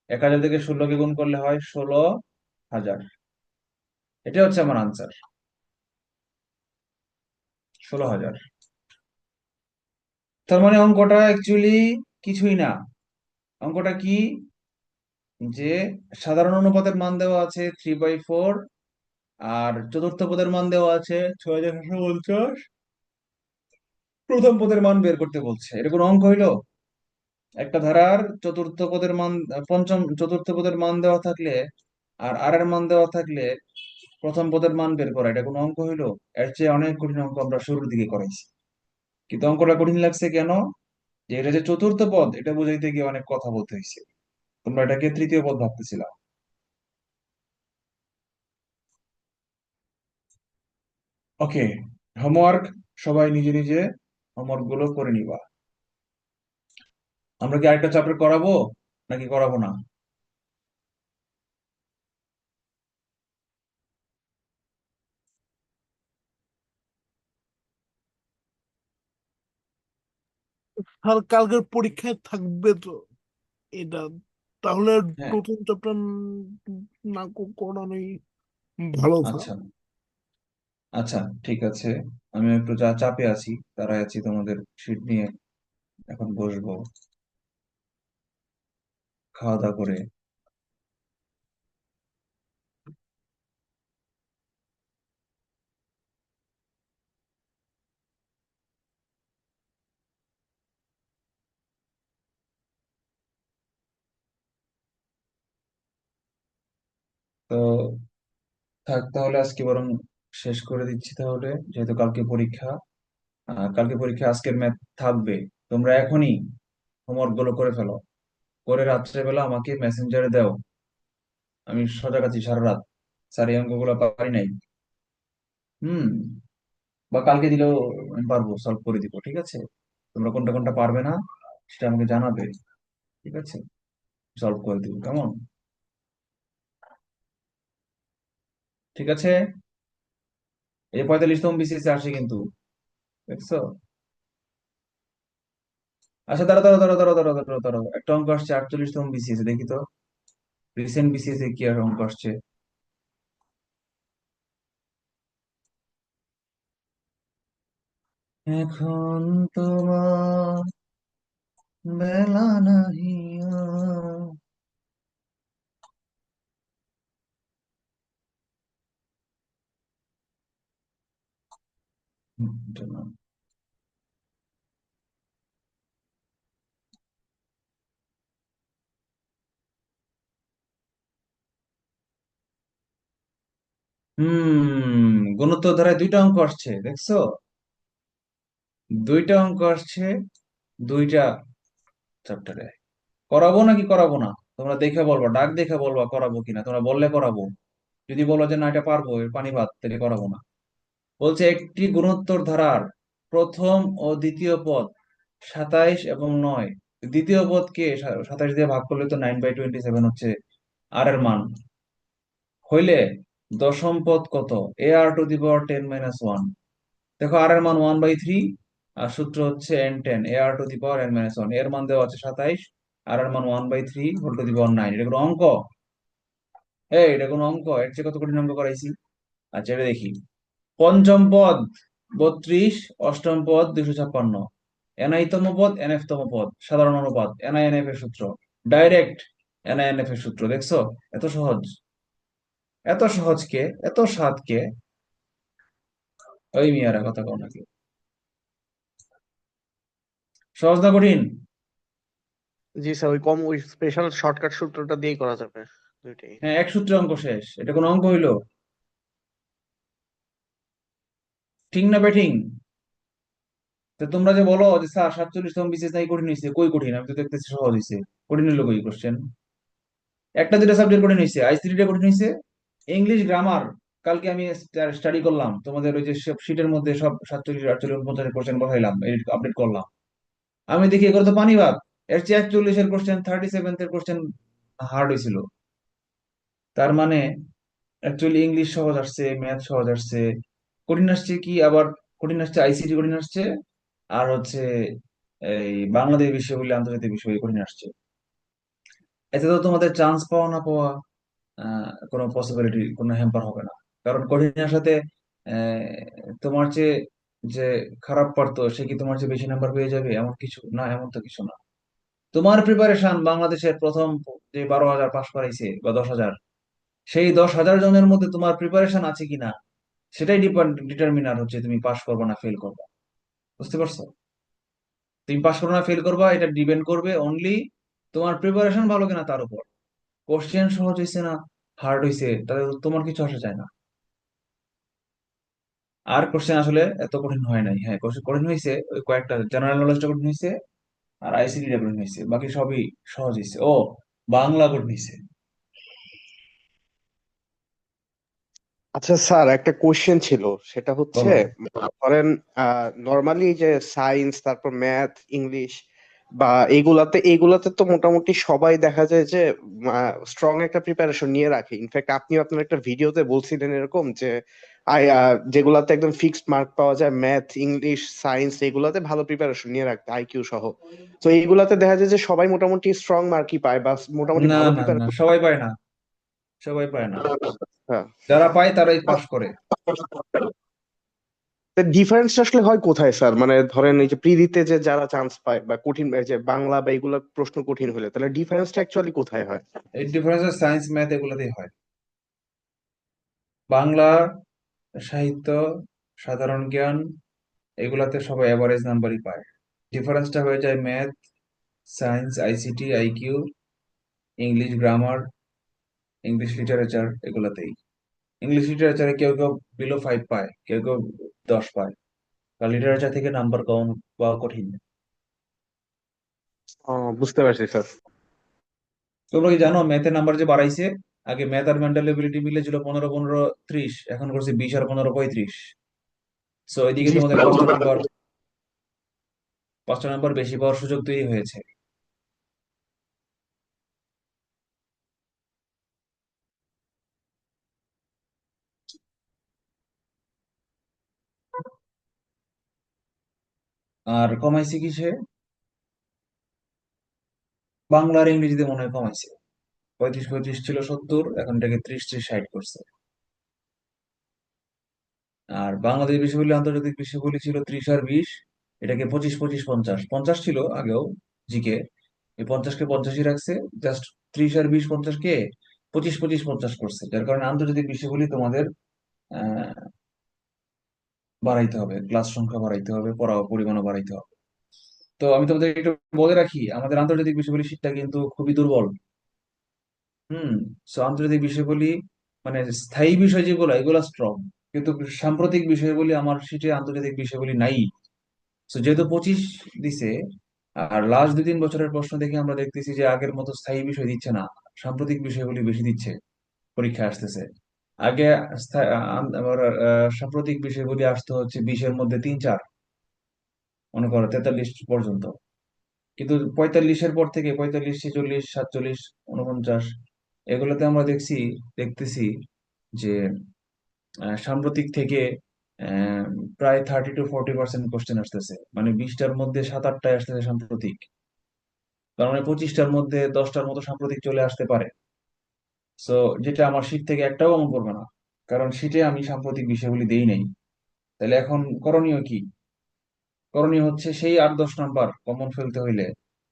1000 থেকে 16-কে গুণ করলে হয় 16,000। এটা হচ্ছে আমার আনসার, 16,000। তার মানে অঙ্কটা অ্যাকচুয়ালি কিছুই না। অঙ্কটা কি? যে সাধারণ অনুপাতের মান দেওয়া আছে 3/4, আর চতুর্থ পদের মান দেওয়া আছে 6750, প্রথম পদের মান বের করতে বলছে। এটা কোনো অঙ্ক হইলো? একটা ধারার চতুর্থ পদের মান, চতুর্থ পদের মান দেওয়া থাকলে আর আর এর মান দেওয়া থাকলে প্রথম পদের মান বের করা এটা কোনো অঙ্ক হইলো? এর চেয়ে অনেক কঠিন অঙ্ক আমরা শুরুর দিকে করাইছি, কিন্তু অঙ্কটা কঠিন লাগছে কেন? যে এটা যে চতুর্থ পদ এটা বুঝাইতে গিয়ে অনেক কথা বলতে হয়েছে, তোমরা এটাকে তৃতীয় পদ ভাবতেছিলা। ওকে, হোমওয়ার্ক, সবাই নিজে নিজে হোমওয়ার্ক গুলো করে নিবা। আমরা কি আরেকটা চ্যাপ্টার করাবো নাকি করাবো না? স্যার কালকের পরীক্ষায় থাকবে তো এটা, তাহলে হ্যাঁ, নতুন চ্যাপ্টার না করানোই ভালো স্যার। আচ্ছা আচ্ছা, ঠিক আছে। আমি একটু যা চাপে আছি, তারাই আছি, তোমাদের শীট নিয়ে এখন বসবো খাওয়া দাওয়া করে। তো থাক তাহলে, আজকে বরং শেষ করে দিচ্ছি তাহলে, যেহেতু কালকে পরীক্ষা। কালকে পরীক্ষা, আজকের ম্যাথ থাকবে। তোমরা এখনই হোমওয়ার্ক গুলো করে ফেলো, করে রাত্রেবেলা আমাকে মেসেঞ্জারে দাও। আমি সজাগ আছি সারা রাত, স্যার এই অঙ্কগুলো পারি নাই। হুম, বা কালকে দিলেও আমি পারবো, সলভ করে দিব, ঠিক আছে? তোমরা কোনটা কোনটা পারবে না সেটা আমাকে জানাবে, ঠিক আছে? সলভ করে দিব, কেমন? ঠিক আছে। এই 45তম বিসিএস আসে কিন্তু, দেখছো? আচ্ছা, দাঁড়া দাঁড়া দাঁড়া দাঁড়া দাঁড়া দাঁড়া দাঁড়া, একটা অঙ্ক আসছে 48তম বিসিএস, দেখি তো রিসেন্ট বিসিএস এ কি আর অঙ্ক আসছে। এখন তোমার বেলা নাহিয়া। এটা না। গুণোত্তর ধারায় দুইটা অঙ্ক আসছে, দেখছো? দুইটা অঙ্ক আসছে, দুইটা চ্যাপ্টারে। করাবো নাকি করাবো না? তোমরা দেখে বলবা, ডাক দেখে বলবা করাবো কিনা। তোমরা বললে করাবো, যদি বলো যে না এটা পারবো, এর পানি ভাত, তাহলে করাবো না। বলছে একটি গুণোত্তর ধারার প্রথম ও দ্বিতীয় পদ 27 এবং 9, দ্বিতীয় পদকে 27 দিয়ে ভাগ করলে তো 9/27 হচ্ছে আর এর মান, হইলে দশম পদ কত? ar⁻10 - 1। দেখো আর এর মান 1/3, আর সূত্র হচ্ছে n10, ar⁻n - 1, এর মান দেওয়া আছে 27, আর এর মান 1/3 9। এটা কোনো অঙ্ক? এটা কোনো অঙ্ক? এর চেয়ে কত কঠিন অঙ্ক করাইছি। আচ্ছা, এটা দেখি। পঞ্চম পদ 32, অষ্টম পদ 256, তম পদ তম পদ, সাধারণ অনুপাত, NINF এর সূত্র, ডাইরেক্ট NINF এর সূত্র, দেখছো? এত সহজ, এত সহজ কে, এত সাত কে? ওই মিয়ারা কথা কও নাকি? সহজ না কঠিন? জি স্যার, ওই স্পেশাল শর্টকাট সূত্রটা দিয়েই করা যাবে দুইটাই। হ্যাঁ, এক সূত্রে অঙ্ক শেষ, এটা কোনো অঙ্ক হইলো? ঠিক না বেঠিং? তো তোমরা যে বলো যে স্যার 47তম বিসিএস নাই কঠিন হয়েছে, কই কঠিন? আমি তো দেখতেছি সহজ হয়েছে। কঠিন হইলো কই কোশ্চেন? একটা দুটো সাবজেক্ট কঠিন হয়েছে, আই3টা কঠিন হয়েছে। ইংলিশ গ্রামার কালকে আমি স্টাডি করলাম, তোমাদের ওই যে শিটের মধ্যে সব 47, 48, 49 কোশ্চেন বসাইলাম, এডিট আপডেট করলাম। আমি দেখি এগুলো তো পানি ভাত। এর চেয়ে 41-এর কোশ্চেন, 37-এর কোশ্চেন হার্ড হয়েছিল। তার মানে অ্যাকচুয়ালি ইংলিশ সহজ আসছে, ম্যাথ সহজ আসছে। কঠিন আসছে কি আবার? কঠিন আসছে আইসিটি কঠিন আসছে, আর হচ্ছে এই বাংলাদেশ বিষয়গুলি, আন্তর্জাতিক বিষয় কঠিন আসছে। এতে তো তোমাদের চান্স পাওয়া না পাওয়া কোনো পসিবিলিটি, কোনো হ্যাম্পার হবে না। কারণ কঠিনের সাথে তোমার চেয়ে যে খারাপ পারতো সে কি তোমার চেয়ে বেশি নাম্বার পেয়ে যাবে? এমন কিছু না, এমন তো কিছু না। তোমার প্রিপারেশন, বাংলাদেশের প্রথম যে 12,000 পাস করাইছে বা 10,000, সেই 10,000 জনের মধ্যে তোমার প্রিপারেশন আছে কিনা, সেটাই ডিটারমিনার হচ্ছে তুমি পাস করবা না ফেল করবা। বুঝতে পারছো? তুমি পাস করবা না ফেল করবা, এটা ডিপেন্ড করবে অনলি তোমার প্রিপারেশন ভালো কিনা তার উপর। কোশ্চেন সহজ হয়েছে না, হার্ড হয়েছে তাহলে তো তোমার কিছু আসা যায় না। আর কোশ্চেন আসলে এত কঠিন হয় নাই, হ্যাঁ কোশ্চেন কঠিন হয়েছে ওই কয়েকটা, জেনারেল নলেজটা কঠিন হয়েছে আর আইসিটিটা কঠিন হয়েছে, বাকি সবই সহজ হয়েছে। ও, বাংলা কঠিন হয়েছে। আচ্ছা স্যার, একটা কোশ্চেন ছিল, সেটা হচ্ছে বলো। ধরেন নর্মালি যে সায়েন্স, তারপর ম্যাথ, ইংলিশ বা এইগুলাতে তো মোটামুটি সবাই দেখা যায় যে স্ট্রং একটা প্রিপারেশন নিয়ে রাখে। ইনফ্যাক্ট আপনিও আপনার একটা ভিডিওতে বলছিলেন এরকম যে যেগুলাতে একদম ফিক্সড মার্ক পাওয়া যায়, ম্যাথ, ইংলিশ, সায়েন্স, এগুলাতে ভালো প্রিপারেশন নিয়ে রাখতে, আইকিউ সহ। তো এইগুলাতে দেখা যায় যে সবাই মোটামুটি স্ট্রং মার্কই পায় বা মোটামুটি না ভালো না না, প্রিপারেশন। সবাই পায় না, সবাই পায় না। যারা পায় তারাই পাস করে। ডিফারেন্সটা আসলে হয় কোথায় স্যার? মানে ধরেন এই যে প্রিলিতে যে যারা চান্স পায় বা কঠিন এই যে বাংলা বা এগুলো প্রশ্ন কঠিন হলে, তাহলে ডিফারেন্সটা অ্যাকচুয়ালি কোথায় হয়? এই ডিফারেন্স সায়েন্স ম্যাথ এগুলোতেই হয়। বাংলা, সাহিত্য, সাধারণ জ্ঞান এগুলাতে সবাই এভারেজ নাম্বারই পায়। ডিফারেন্সটা হয়ে যায় math, science, ICT, IQ, English grammar, English literature এগুলাতেই। ইংলিশ লিটারেচারে কেউ কেউ বিলো 5 পায়, কেউ কেউ 10 পায়, কারণ লিটারেচার থেকে নাম্বার কম পাওয়া কঠিন। বুঝতে পারছি স্যার। তোমরা কি জানো ম্যাথে নাম্বার যে বাড়াইছে? আগে ম্যাথ আর মেন্টাল এবিলিটি মিলে ছিল 15-15-30, এখন করছে 20 আর 15-35। সো ওইদিকে জি তোমাদের স্যার। 5টা নাম্বার বেশি পাওয়ার সুযোগ তৈরি হয়েছে। আর কমাইছে কিসে? বাংলা আর ইংরেজিতে মনে হয় কমাইছে। 35-35 ছিল 70, এখন এটাকে 30-30-60 করছে। আর বাংলাদেশ বিষয়গুলি আন্তর্জাতিক বিষয়গুলি ছিল 30 আর 20, এটাকে 25-25-50, 50 ছিল আগেও জিকে, এই 50-কে 50-ই রাখছে। জাস্ট 30 আর 20, 50-কে 25-25-50 করছে, যার কারণে আন্তর্জাতিক বিষয়গুলি তোমাদের আহ বাড়াইতে হবে, ক্লাস সংখ্যা বাড়াইতে হবে, পড়া পরিমাণও বাড়াইতে হবে। তো আমি তোমাদের একটু বলে রাখি, আমাদের আন্তর্জাতিক বিষয়গুলি শীটটা কিন্তু খুবই দুর্বল। হুম। সো আন্তর্জাতিক বিষয়গুলি মানে স্থায়ী বিষয় যেগুলো এগুলো স্ট্রং, কিন্তু সাম্প্রতিক বিষয়গুলি আমার শীটে আন্তর্জাতিক বিষয়গুলি নাই। তো যেহেতু 25 দিছে, আর লাস্ট 2-3 বছরের প্রশ্ন দেখে আমরা দেখতেছি যে আগের মতো স্থায়ী বিষয় দিচ্ছে না, সাম্প্রতিক বিষয়গুলি বেশি দিচ্ছে, পরীক্ষা আসতেছে। আগে আবার সাম্প্রতিক বিষয়গুলি আসতে হচ্ছে 20-এর মধ্যে 3-4, মনে করো 43 পর্যন্ত। কিন্তু 45-এর পর থেকে 45, 46, 47, 49 এগুলোতে আমরা দেখতেছি যে সাম্প্রতিক থেকে আহ, প্রায় 30-40% কোশ্চেন আসতেছে, মানে 20টার মধ্যে 7-8টায় আসতেছে সাম্প্রতিক। তার মানে 25টার মধ্যে 10টার মতো সাম্প্রতিক চলে আসতে পারে। সো যেটা আমার শীট থেকে একটাও কমন পড়বে না, কারণ শীটে আমি সাম্প্রতিক বিষয়গুলি দেই নাই। তাহলে এখন করণীয় কি? করণীয় হচ্ছে সেই 8-10 নাম্বার কমন ফেলতে হইলে,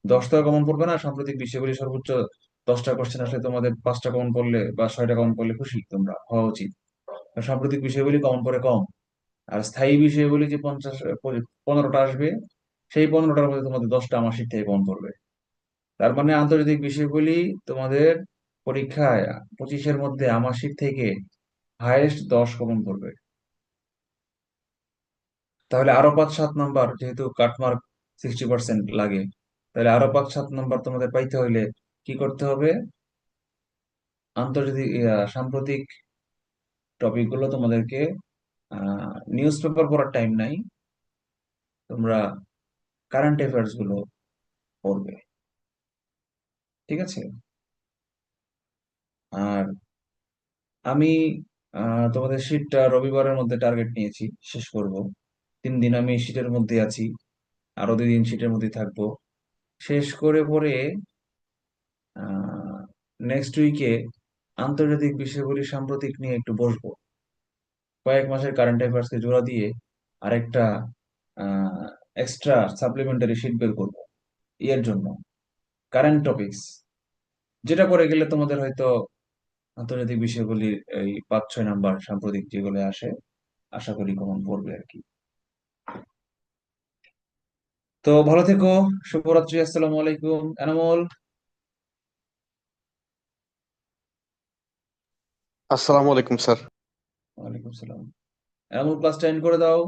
10টা কমন পড়বে না, সাম্প্রতিক বিষয়গুলি সর্বোচ্চ 10টা কোশ্চেন আসলে তোমাদের 5টা কমন পড়লে বা 6টা কমন পড়লে খুশি তোমরা হওয়া উচিত। কারণ সাম্প্রতিক বিষয়গুলি কমন পড়ে কম। আর স্থায়ী বিষয়গুলি যে 15টা আসবে, সেই 15টার মধ্যে তোমাদের 10টা আমার শীট থেকে কমন পড়বে। তার মানে আন্তর্জাতিক বিষয়গুলি তোমাদের পরীক্ষায় 25-এর মধ্যে আমার শীট থেকে হাইয়েস্ট 10 কমন পড়বে। তাহলে আরো 5-7 নাম্বার, যেহেতু কাটমার্ক 60% লাগে, তাহলে আরো 5-7 নাম্বার তোমাদের পাইতে হইলে কি করতে হবে? আন্তর্জাতিক সাম্প্রতিক টপিক গুলো তোমাদেরকে, নিউজ পেপার পড়ার টাইম নাই, তোমরা কারেন্ট অ্যাফেয়ার্স গুলো পড়বে। ঠিক আছে? আর আমি তোমাদের শীটটা রবিবারের মধ্যে টার্গেট নিয়েছি, শেষ করব। 3 দিন আমি শীটের মধ্যে আছি, আরো 2 দিন শীটের মধ্যে থাকবো। শেষ করে পরে নেক্সট উইকে আন্তর্জাতিক বিষয়গুলি সাম্প্রতিক নিয়ে একটু বসবো, কয়েক মাসের কারেন্ট অ্যাফেয়ার্স কে জোড়া দিয়ে আরেকটা এক্সট্রা সাপ্লিমেন্টারি শীট বের করবো এর জন্য, কারেন্ট টপিকস, যেটা করে গেলে তোমাদের হয়তো আন্তর্জাতিক বিষয়গুলির এই 5-6 নাম্বার সাম্প্রতিক যেগুলো আসে আশা করি কমন পড়বে আর কি। তো ভালো থেকো, শুভরাত্রি, আসসালামু আলাইকুম। এনামুল। আসসালামু আলাইকুম স্যার। ওয়ালাইকুম সালাম। এমন ক্লাসটা এন্ড করে দাও।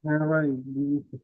হ্যাঁ ভাই, দিয়েছি।